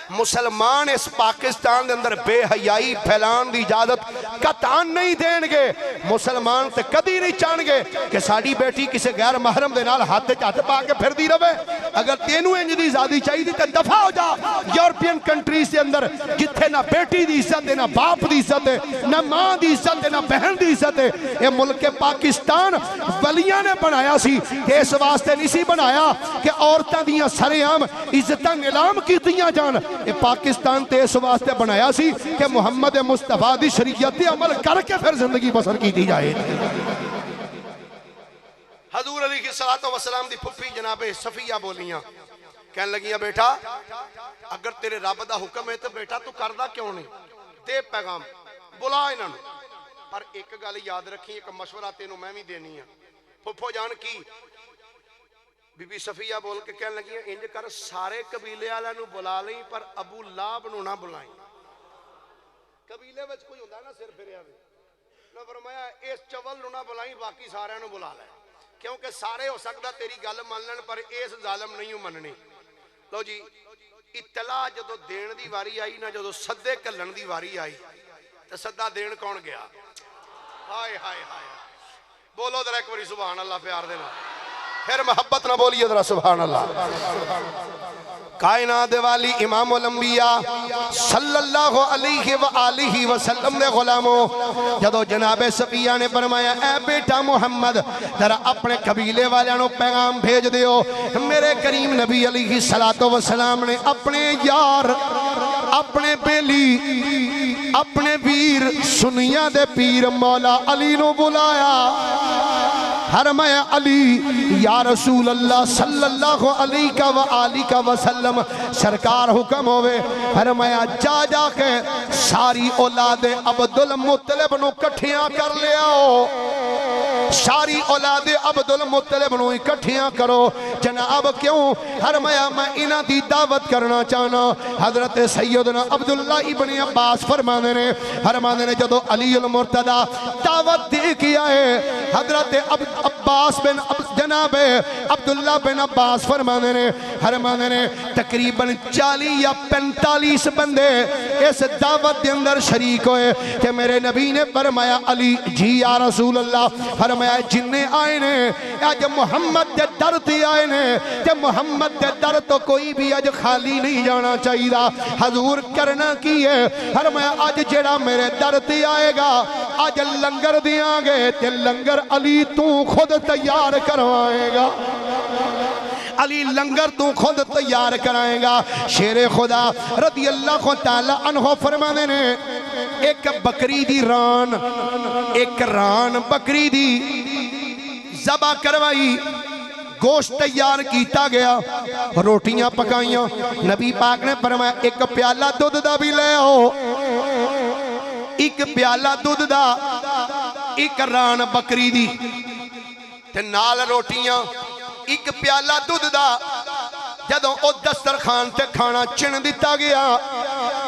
S1: مسلمان اس پاکستان دے اندر بے حیائی پھیلان دی اجازت قطعاً نہیں دین گے. مسلمان تے کدی نہیں چاہن گے کہ ساڑی بیٹی کسی غیر محرم دے نال ہاتھ ہاتھ پا کے پھر دی رہے. اگر تینوں انج دی زیادی چاہی دی تے دفع ہو جا. یورپین کنٹریز دے اندر جتھے نہ بیٹی دی عزت ہے نہ باپ دی عزت ہے نہ ماں دی عزت ہے نہ بہن دی عزت ہے. یہ ملک پاکستان ولیاں نے بنایا سی کہ اس واسطے نہیں سی بنایا کہ عورتاں دیاں سرے عام عزتاں نیلام کیتیاں جان. یہ پاکستان تے اس واسطے بنایا سی کہ محمد مصطفیٰ دی شریعت عمل کر کے پھر زندگی بسر کی دی جائے. حضور علیہ السلام دی پھپھی جناب صفیہ بولیاں کہنے لگیاں بیٹا اگر تیرے رب دا حکم ہے تو بیٹا تو کردہ کیوں نہیں دے پیغام بلا انہوں نے. پر ایک گل یاد رکھی ایک مشورہ تینوں میں بھی دینی ہے. پھپھو جان کی بی بی صفیہ بول کے کہنے لگی انج کر سارے قبیلے والے نو بلا لیں پر ابو لہب نو نہ بلائیں. قبیلے وچ کوئی ہوندا نا سر پھریا وے نہ فرمایا اس چول نو نہ بلائیں باقی سارے نو بلا لے کیونکہ سارے ہو سکتا تیری گل من لین پر اس ظالم نہیں مننی. لو جی اطلاع جدو دین دی واری آئی نہ جدو صدے کلن دی واری آئی تو صدہ دین کون گیا؟ ہائے ہائے ہائے بولو ذرا ایک باری سبحان اللہ پیار دینا پھر محبت نہ بولیے ذرا سبحان اللہ. کائنات والی امام الانبیاء صلی اللہ علیہ وآلہ وسلم نے غلاموں جدو جناب صفیہ نے فرمایا اے بیٹا محمد ذرا اپنے قبیلے والوں پیغام بھیج دیو. میرے کریم نبی علیہ السلام نے اپنے یار اپنے بیلی اپنے ویر سنیاں دے پیر مولا علی نو بلایا. فرمایا علی یا رسول اللہ صلی اللہ علیہ وسلم سرکار حکم ہوئے. فرمایا جا جا کے ساری اولاد عبدالمطلب نو کٹھیاں کر لیا ساری اولاد عبدالمطلب نو اکٹھیاں کرو. جناب کیوں؟ فرمایا میں انہاں دی دعوت کرنا چاہنا. حضرت سیدنا عبداللہ ابن عباس فرمانے نے جدو علی المرتضی دعوت دے کیا ہے حضرت عباس بن جناب عبداللہ بن عباس فرمانے نے تقریباً 40 یا 45 بندے اس دعوت دے اندر شریک ہوئے کہ میرے نبی نے فرمایا علی جی یا رسول اللہ فرمایا جننے آئے نے آج محمد دے در تے آئے نے کہ محمد دے در تو کوئی بھی آج خالی نہیں جانا چاہیے دا حضور کرنا کی ہے فرمایا آج جڑا میرے در تے آئے گا آج لنگر دیاں گے تے لنگر علی تو خود تیار کروائے گا علی لنگر تو خود تیار کرائے گا شیر خدا رضی اللہ تعالی عنہ فرمانے نے ایک بکری دی ران بکری دی ذبح کروائی گوشت تیار کیتا گیا روٹیاں پکائیاں نبی پاک نے فرمایا ایک پیالہ دودھ دا بھی لے آؤ ایک پیالہ دودھ دا ایک ران بکری دی تے نال روٹیاں ایک پیالہ دودھ دا جدوں او دسترخوان تے کھانا چن دیتا گیا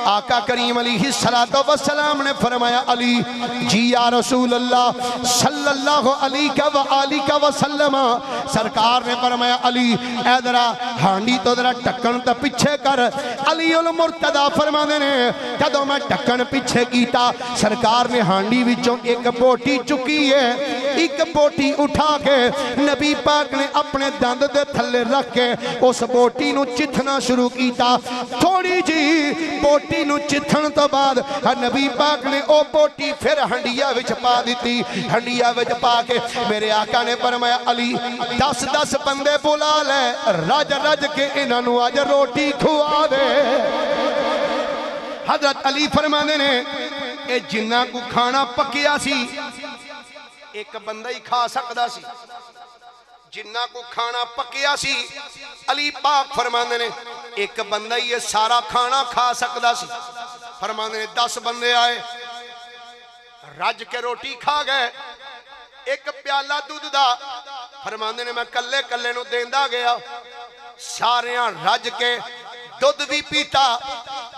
S1: آقا کریم علیہ السلام نے فرمایا علی جی یا رسول اللہ صلی اللہ علیہ وسلم سرکار نے فرمایا علی اے ذرا ہانڈی تو ذرا ٹکن تے پیچھے کر علی المرتضی فرمانے نے جدوں میں ٹکن پیچھے کیتا سرکار نے ہانڈی وچوں ایک بوٹی چکی ہے ایک بوٹی اٹھا کے نبی پاک نے اپنے دند دے تھلے رکھ کے اس بوٹی نو چتھنا شروع کیتا تھوڑی جی بوٹی نو چتھن تو بعد نبی پاک نے او بوٹی پھر ہنڈیا وچ پا دیتی ہنڈیا وچ پا کے میرے آقا نے فرمایا علی 10 بندے بلا لے رج رج کے انہاں نو آج روٹی کھوا دے حضرت علی فرمانے نے اے جنہ کو کھانا پکیا سی ایک بندہ ہی کھا سکدا سی جنہ کو کھانا پکیا سی علی پاک فرمانے نے ایک بندہ ہی یہ سارا کھانا کھا سکدا سی فرمانے نے 10 بندے آئے رج کے روٹی کھا گئے ایک پیالہ دودھ دا فرمانے نے میں کلے کلے نو دیندا گیا ساریاں رج کے دودھ بھی پیتا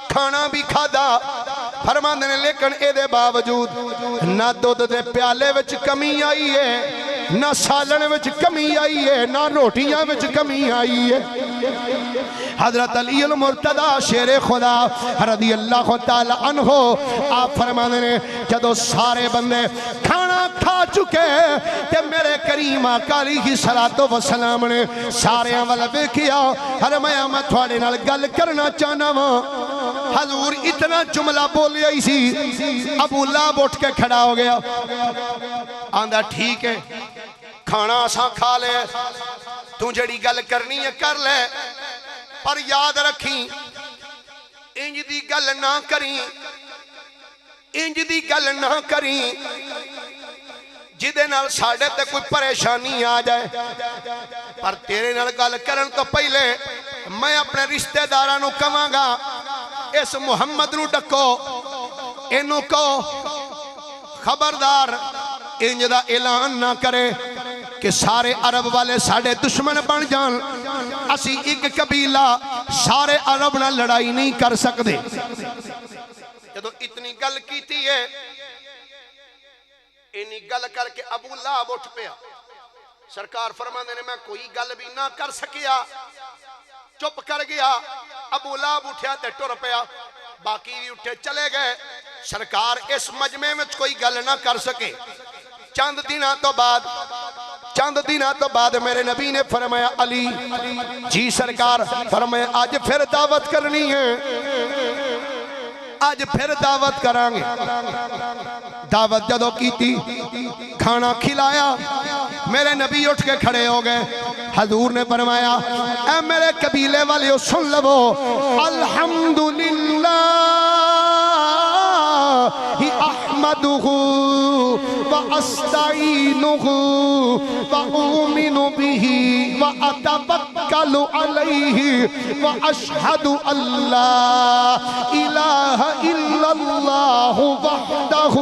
S1: کھانا بھی کھادا فرمانے نے لیکن اے دے باوجود نہ دودھ دے پیالے وچ کمی آئی ہے نہ سالن وچ کمی آئی ہے نہ روٹیاں وچ کمی آئی ہے حضرت علی المرتضی شیر خدا رضی اللہ تعالی عنہ آپ فرمانے نے جدو سارے بندے کھانا کھا چکے کہ میرے کریم آقا علیہ السلام نے سارے والا دیکھیا فرمایا میں تھوڑے نال گل کرنا چاہنا ہوں حضور اتنا جملہ بولی آئی سی ابو لہب اٹھ کے کھڑا ہو گیا آندھا ٹھیک ہے کھانا آساں کھا لے تو جڑی گل کرنی ہے کر لے پر یاد رکھیں انج دی گل نہ کریں انج دی گل نہ کریں جدے نال ساڑھے تے کوئی پریشانی آ جائے پر تیرے نال گل کرن تو پہلے میں اپنے رشتہ دارانو کہاں گا اس محمد نو ڈکو انو کو خبردار انج دا اعلان نہ کرے کہ سارے عرب والے ساڑھے دشمن بن جان اسی ایک قبیلہ سارے عرب نہ لڑائی نہیں کر سکتے جدو اتنی گل کیتی ہے انہی گل کر کے ابو لہب اٹھ پیا سرکار فرمانے نے میں کوئی گل بھی نہ کر سکیا چپ کر گیا ابو لہب اٹھیا تے ٹر پیا باقی بھی اٹھے چلے گئے سرکار اس مجمع میں کوئی گل نہ کر سکے چند دنہ تو بعد میرے نبی نے فرمایا علی جی سرکار فرمایا آج پھر دعوت کرنی ہے آج پھر دعوت کرانگے دعوت جدو کی تھی کھانا کھلایا میرے نبی اٹھ کے کھڑے ہو گئے حضور نے فرمایا اے میرے قبیلے والے سن لو الحمدللہ احمدہ وَأَسْتَعِينُهُ وَأُؤْمِنُ بِهِ وَأَتَوَكَّلُ عَلَيْهِ وَأَشْهَدُ أَن لَّا إِلَٰهَ إِلَّا اللَّهُ وَحْدَهُ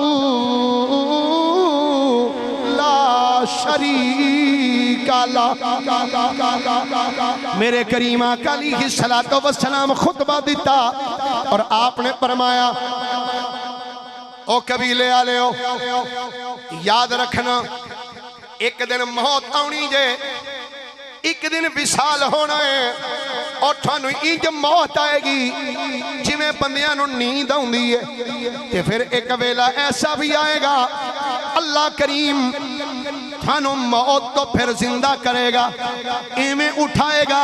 S1: لَا شَرِيكَ لَهُ میرے کریم آقا علیہ السلام خطبہ دیتا اور آپ نے فرمایا او قبیلے آلے ہو یاد رکھنا ایک دن موت آنی جے ایک دن وصال ہونا ہے اور تھانو انج موت آئے گی جویں بندیاں نو نیند آوندی ہے تے پھر ایک ویلا ایسا بھی آئے گا اللہ کریم تھانو موت تو پھر زندہ کرے گا ایویں اٹھائے گا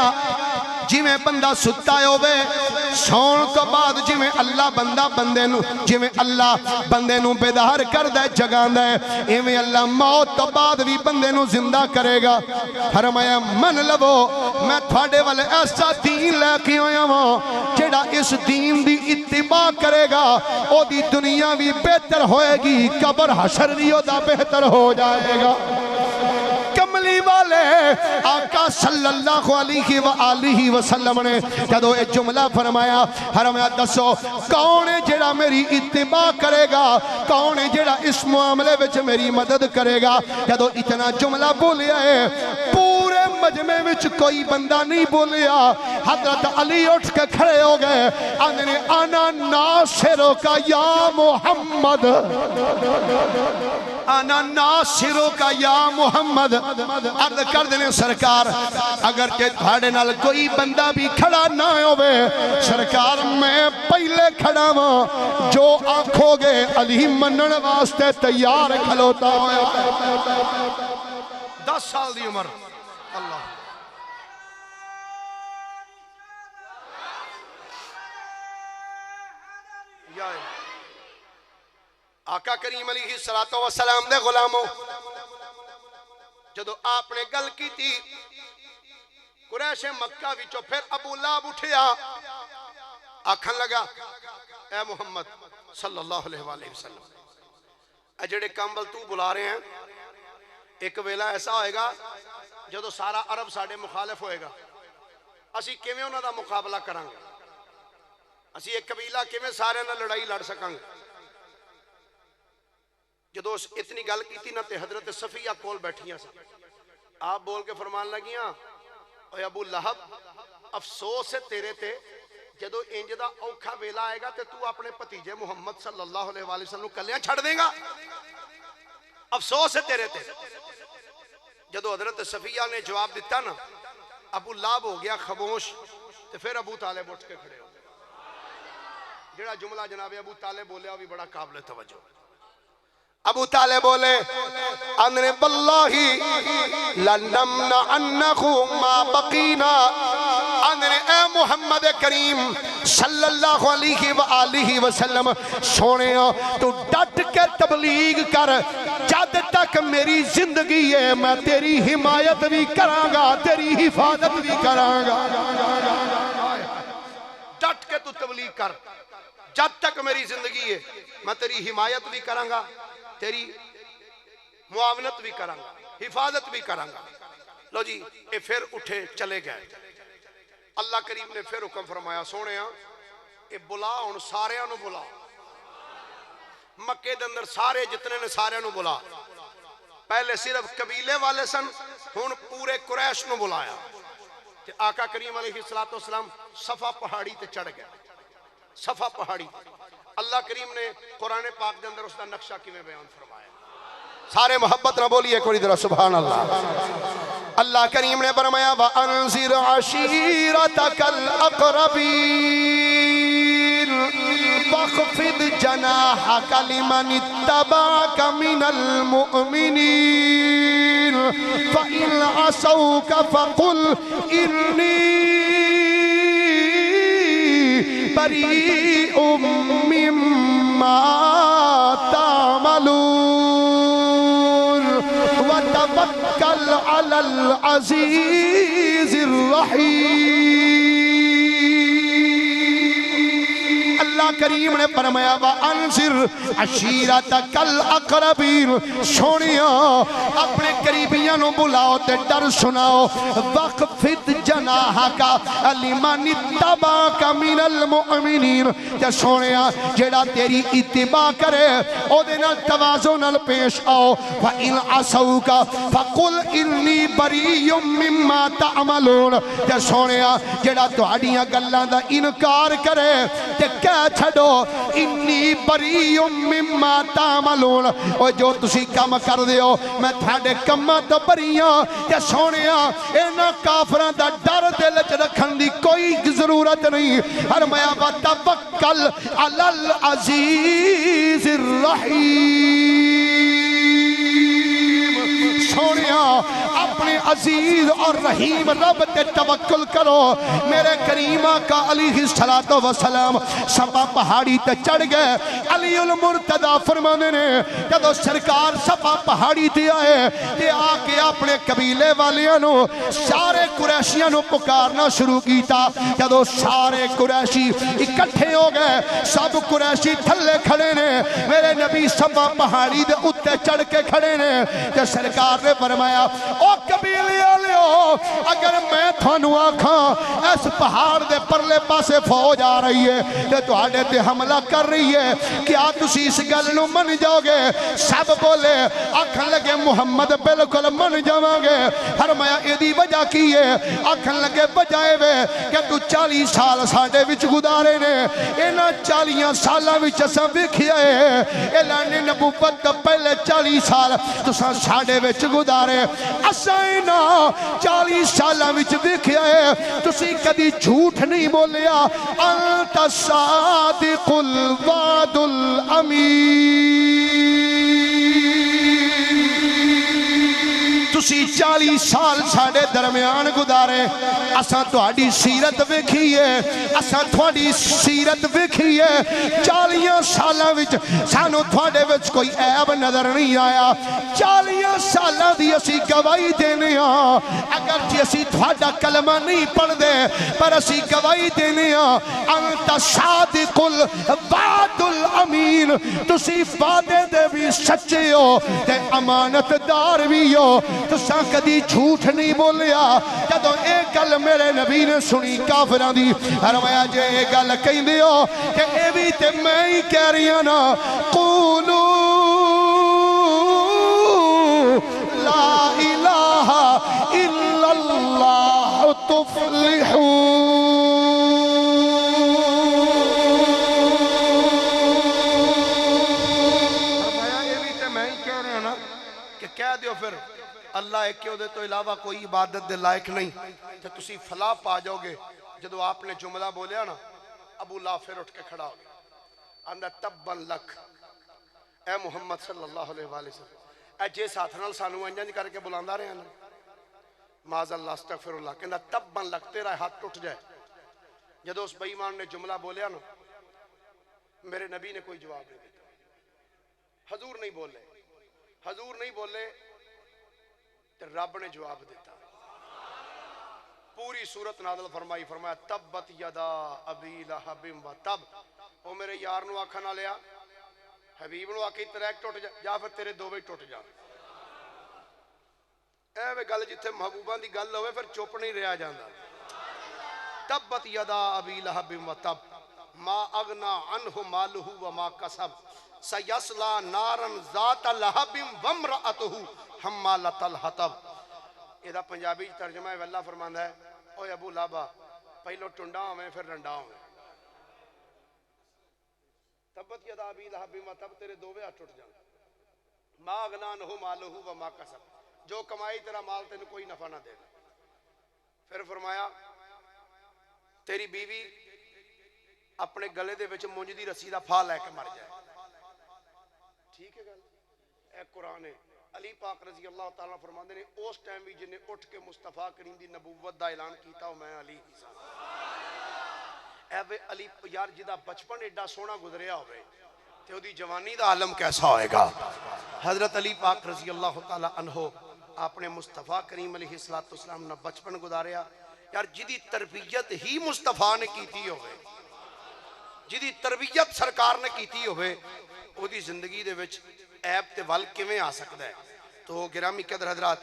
S1: جویں بندہ ستا ہوے سون تو بعد جویں اللہ بندہ بندے نو جویں اللہ بندے نو بیدار کردا ہے جگاندا ہے ایویں اللہ موت تو بعد بھی بندے نو زندہ کرے گا فرمایا من لو میں تھوڑے والے ایسا دین لے کے آیا ہوں جڑا اس دین دی اتباع کرے گا او دی دنیا بھی بہتر ہوئے گی قبر حشر بھی او دا بہتر ہو جائے گا کملی والے آقا صلی اللہ علیہ وآلہ وسلم نے جدو ایک جملہ فرمایا دسو کون ہے جڑا میری اتباع کرے گا کون ہے جڑا اس معاملے وچ میری مدد کرے گا جدو اتنا جملہ بولیا ہے پورے مجمع وچ کوئی بندہ نہیں بولیا حضرت علی اٹھ کے کھڑے ہو گئے انا ناصرو کا یا محمد انا ناصرو کا یا محمد عرض کر دینے سرکار اگر کہ تھاڑے نال کوئی بندہ بھی کھڑا نہ ہوئے سرکار میں پہلے کھڑا ہوں جو آنکھو گے علی منن واسطے تیار کھلوتا ہویا 10 سال دی عمر اللہ یا آقا کریم علیہ السلام دے غلاموں جدو آپ نے گل کی تھی قریش مکہ وچوں پھر ابو لہب اٹھیا آکھن لگا اے محمد صلی اللہ علیہ وآلہ وسلم اے جڑے کامبل تو بلا رہے ہیں ایک ویلا ایسا ہوئے گا جدو سارا عرب ساڑے مخالف ہوئے گا اسی کیویں انہاں دا مقابلہ کریں گے اسی ایک قبیلہ کیویں سارے نہ لڑائی لڑ سکیں گے جدو اتنی گل کی نہ تے حضرت صفیہ کول بیٹھیاں سا آپ بول کے فرمان لگیاں اے ابو لہب افسوس ہے تیرے تے جدو انجدہ اوکھا ویلا آئے گا تے تو اپنے پتیجے محمد صلی اللہ علیہ وآلہ وسلم کلیاں چھڑ دیں گا افسوس ہے تیرے تے جدو حضرت صفیہ نے جواب دیتا نا ابو لہب ہو گیا خاموش تے پھر ابو طالب اٹھ کے کھڑے ہو جڑا جملہ جناب ابو طالب بولے وہ بھی بڑا قابل توجہ ابو طالب بولے اندر باللہ لنمنا انکو ما بقینا اندر اے محمد کریم صلی اللہ علیہ وآلہ وسلم سونے تو ڈٹ کے تبلیغ کر جد تک میری زندگی ہے میں تیری حمایت بھی کرانگا تیری حفاظت بھی کرانگا ڈٹ کے تو تبلیغ کر جد تک میری زندگی ہے میں تیری حمایت بھی کرانگا تیری معاونت بھی کرانگا حفاظت بھی کرانگا لو جی اے پھر اٹھے چلے گئے اللہ کریم نے پھر حکم فرمایا سونے اے بلا ان سارے انو بلا مکے دے اندر سارے جتنے نے سارے انو بلا پہلے صرف قبیلے والے سن ہون پورے قریش نو بلایا کہ آقا کریم علیہ السلام صفا پہاڑی تے چڑھ گئے صفا پہاڑی اللہ کریم نے قرآن پاک دے اندر اس دا نقشہ کی میں بیان فرمایا سارے محبت نہ بولیے کوئی درہ سبحان اللہ اللہ کریم نے فرمایا وَأَنذِرْ عَشِيرَتَكَ الْأَقْرَبِينَ وَاخْفِضْ جَنَاحَكَ لِمَنِ اتَّبَعَكَ مِنَ الْمُؤْمِنِينَ فَإِنْ عَصَوْكَ فَقُلْ إِنِّي بَرِيءٌ مِّمَّا تَعْمَلُونَ وَتَوَكَّلْ عَلَى الْعَزِيزِ الرَّحِيمِ اللہ کریم نے فرمایا وَأَنذِرْ عَشِيرَتَكَ الْأَقْرَبِينَ سونیا اپنے قریبیاں نو بلاؤ تے ڈر سناؤ وَاخْفِضْ جَنَاحَكَ لِمَنِ اتَّبَعَكَ مِنَ الْمُؤْمِنِينَ تے سونیا جیڑا تیری اتباع کرے او دے نال توازو نال پیش آؤ فَإِنْ عَصَوْكَ فَقُلْ إِنِّي بَرِيٌّ مِّمَّا تَعْمَلُونَ تے سونیا جیڑا تہاڈیاں گلاں دا انکار کرے تے کہہ چھڑ
S2: چھڈو انی بری مما تعملون او جو تسی کم کر دیو میں تھاڑے کماں تو بریاں تے سونیا اینا کافراں دا ڈر دل چ رکھن دی کوئی ضرورت نہیں فرمایا وتوکل علی العزیز الرحیم سونیا اپنے عزیز اور رحیم رب تے توکل کرو میرے کریم آقا علیہ السلام صفا پہاڑی تے چڑھ گئے علی المرتضی فرمانے نے جدو سرکار صفا پہاڑی تے آئے تے آکے اپنے قبیلے والیاں نو سارے قریشیاں نو پکارنا شروع کیتا جدو سارے قریشی اکٹھے ہو گئے سب قریشی تھلے کھڑے نے میرے نبی صفا پہاڑی دے اتے چڑھ کے کھڑے نے تے سرکار نے فرمایا او قبیلے والو اگر میں تھانوں آکھاں اس پہاڑ دے پرلے پاسے فوج آ رہی ہے تے تواڈے تے حملہ کر رہی ہے کیا تسی اس گل نو من جاؤ گے سب بولے آکھن لگے محمد بالکل من جاواں گے فرمایا ایدی وجہ کی ہے آکھن لگے بجائے وے کہ تو 40 سال ساڈے وچ گزارے نے انہاں 40 سالاں وچ اساں ویکھیا ہے اعلان نبوت تو پہلے 40 سال تساں ساڈے وچ گزارے اساں انہاں 40 سالاں وچ ویکھیا ہے تسی کدی جھوٹ نہیں بولیا انت صادق الوعد الامین تسی 40 سال ساڑے درمیان گزارے اساں تہاڈی سیرت ویکھی ہے اساں تہاڈی سیرت ویکھی ہے 40 سالاں وچ سانو تہاڈے وچ کوئی عیب نظر نہیں آیا 40 سالاں دی اسی گواہی دینے ہاں اگر جی اسی تہاڈا کلمہ نہیں پڑھ دے پر اسی گواہی دینے ہاں انت صادق الوعد الامین تسی وعدے دے بھی سچے ہو تے امانت دار بھی ہو تساں کدی جھوٹ نہیں بولیا جدو ایک گل میرے نبی نے سنی کافران دی فرمایا جے ایک گل کہندے ہو کہ اے بھی تے میں ہی کہہ رہی ہوں نا قولو لا الہ الا اللہ تفلحون
S1: فرمایا یہ بھی تے میں ہی کہہ رہا نا کہ کہہ دیو پھر اللہ ایک کیوں دے تو علاوہ کوئی عبادت دے لائق نہیں تو تسی فلاح پا جاؤ گے جدو آپ نے جملہ بولیا نا ابو لا پھر اٹھ کے کھڑا ہو گیا اندہ تبن لک اے محمد صلی اللہ علیہ وآلہ وسلم اے جے ساتھ نال سانو انجنج کر کے بلاندہ رہے ہیں معاذ اللہ استغفر اللہ کہ اندہ تبن لک تیرا ہاتھ ٹوٹ جائے جدو اس بے ایمان نے جملہ بولیا نا میرے نبی نے کوئی جواب نہیں دیتا حضور نہیں بولے تو رب نے جواب دیتا پوری صورت نازل فرمایا تبت یدا ابی لہب و تب او میرے یار نو آکھا نہ لیا حبیب نو آکھی تریک ٹوٹ جا پھر تیرے دو بھی ٹوٹ جا اے وے گل جتھے محبوبان دی گل ہوئے پھر چپ نہیں رہا جاندہ تبت یدا ابی لہب و تب ما اغنا عنہ مالہ و ما کسب سیسلا نارن ذات لہب ومرأتہ حمالت الحطب یہ دا پنجابی ترجمہ ہے اللہ فرماندہ ہے اوہ ابو لابا پہلو ٹنڈا ہوئے پھر رنڈا ہوئے تبت یدا ابی لہب و تب تیرے دو بے ٹوٹ جان ما اغنانہ مالہ و ما کسب جو کمائی تیرا مال تینو کوئی نفع نہ دے گا پھر فرمایا تیری بیوی اپنے گلے دے وچ مونج دی رسی دا پھا لے کے مر جائے ٹھیک ہے گل اے قرآن ہے علی پاک رضی اللہ تعالیٰ فرماندے نے اس ٹائم بھی جنہیں اٹھ کے مصطفیٰ کریم دی نبوت دا اعلان کیتا ہوں میں علی ہی سا اے وے علی یار جدا بچپن ایڈا سونا گزریا ہوئے تے او دی جوانی دا عالم کیسا ہوئے گا حضرت علی پاک رضی اللہ تعالیٰ عنہ اپنے مصطفیٰ کریم علیہ السلام نے بچپن گزاریا یار جدی تربیت ہی مصطفیٰ نے کیتی ہوئے جدی تربیت سرکار نے کیتی ہوئے او دی زندگی دے وچ عیب تے ول کیویں آ سکدا ہے تو گرامی قدر حضرات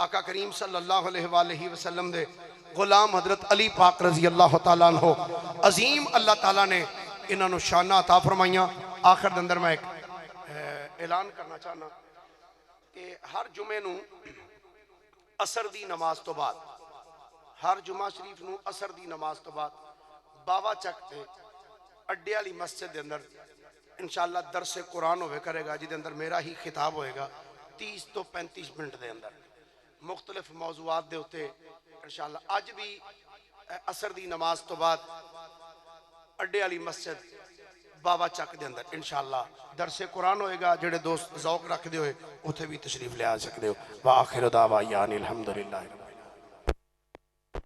S1: آقا کریم صلی اللہ علیہ وآلہ وسلم دے غلام حضرت علی پاک رضی اللہ تعالیٰ عنہ عظیم اللہ تعالیٰ نے انہاں نو شانہ عطا فرمائیاں آخر دندر میں ایک اعلان کرنا چاہنا کہ ہر جمعے نو عصر دی نماز تو بعد ہر جمعہ شریف نو عصر دی نماز تو بعد باوا چک تے اڈے والی مسجد دے اندر انشاءاللہ درس قرآن ہوئے کرے گا، جدے اندر میرا ہی خطاب ہوئے گا 30 تو 35 منٹ دے اندر مختلف موضوعات دے ہوتے انشاءاللہ۔ آج بھی عصر دی نماز تو بعد اڈے والی مسجد بابا چک دے اندر انشاءاللہ درس قرآن ہوئے گا، جڑے دوست ذوق رکھ دے ہوئے اتھے بھی تشریف لے آ سکتے ہو۔ وآخر دعوانا الحمدللہ۔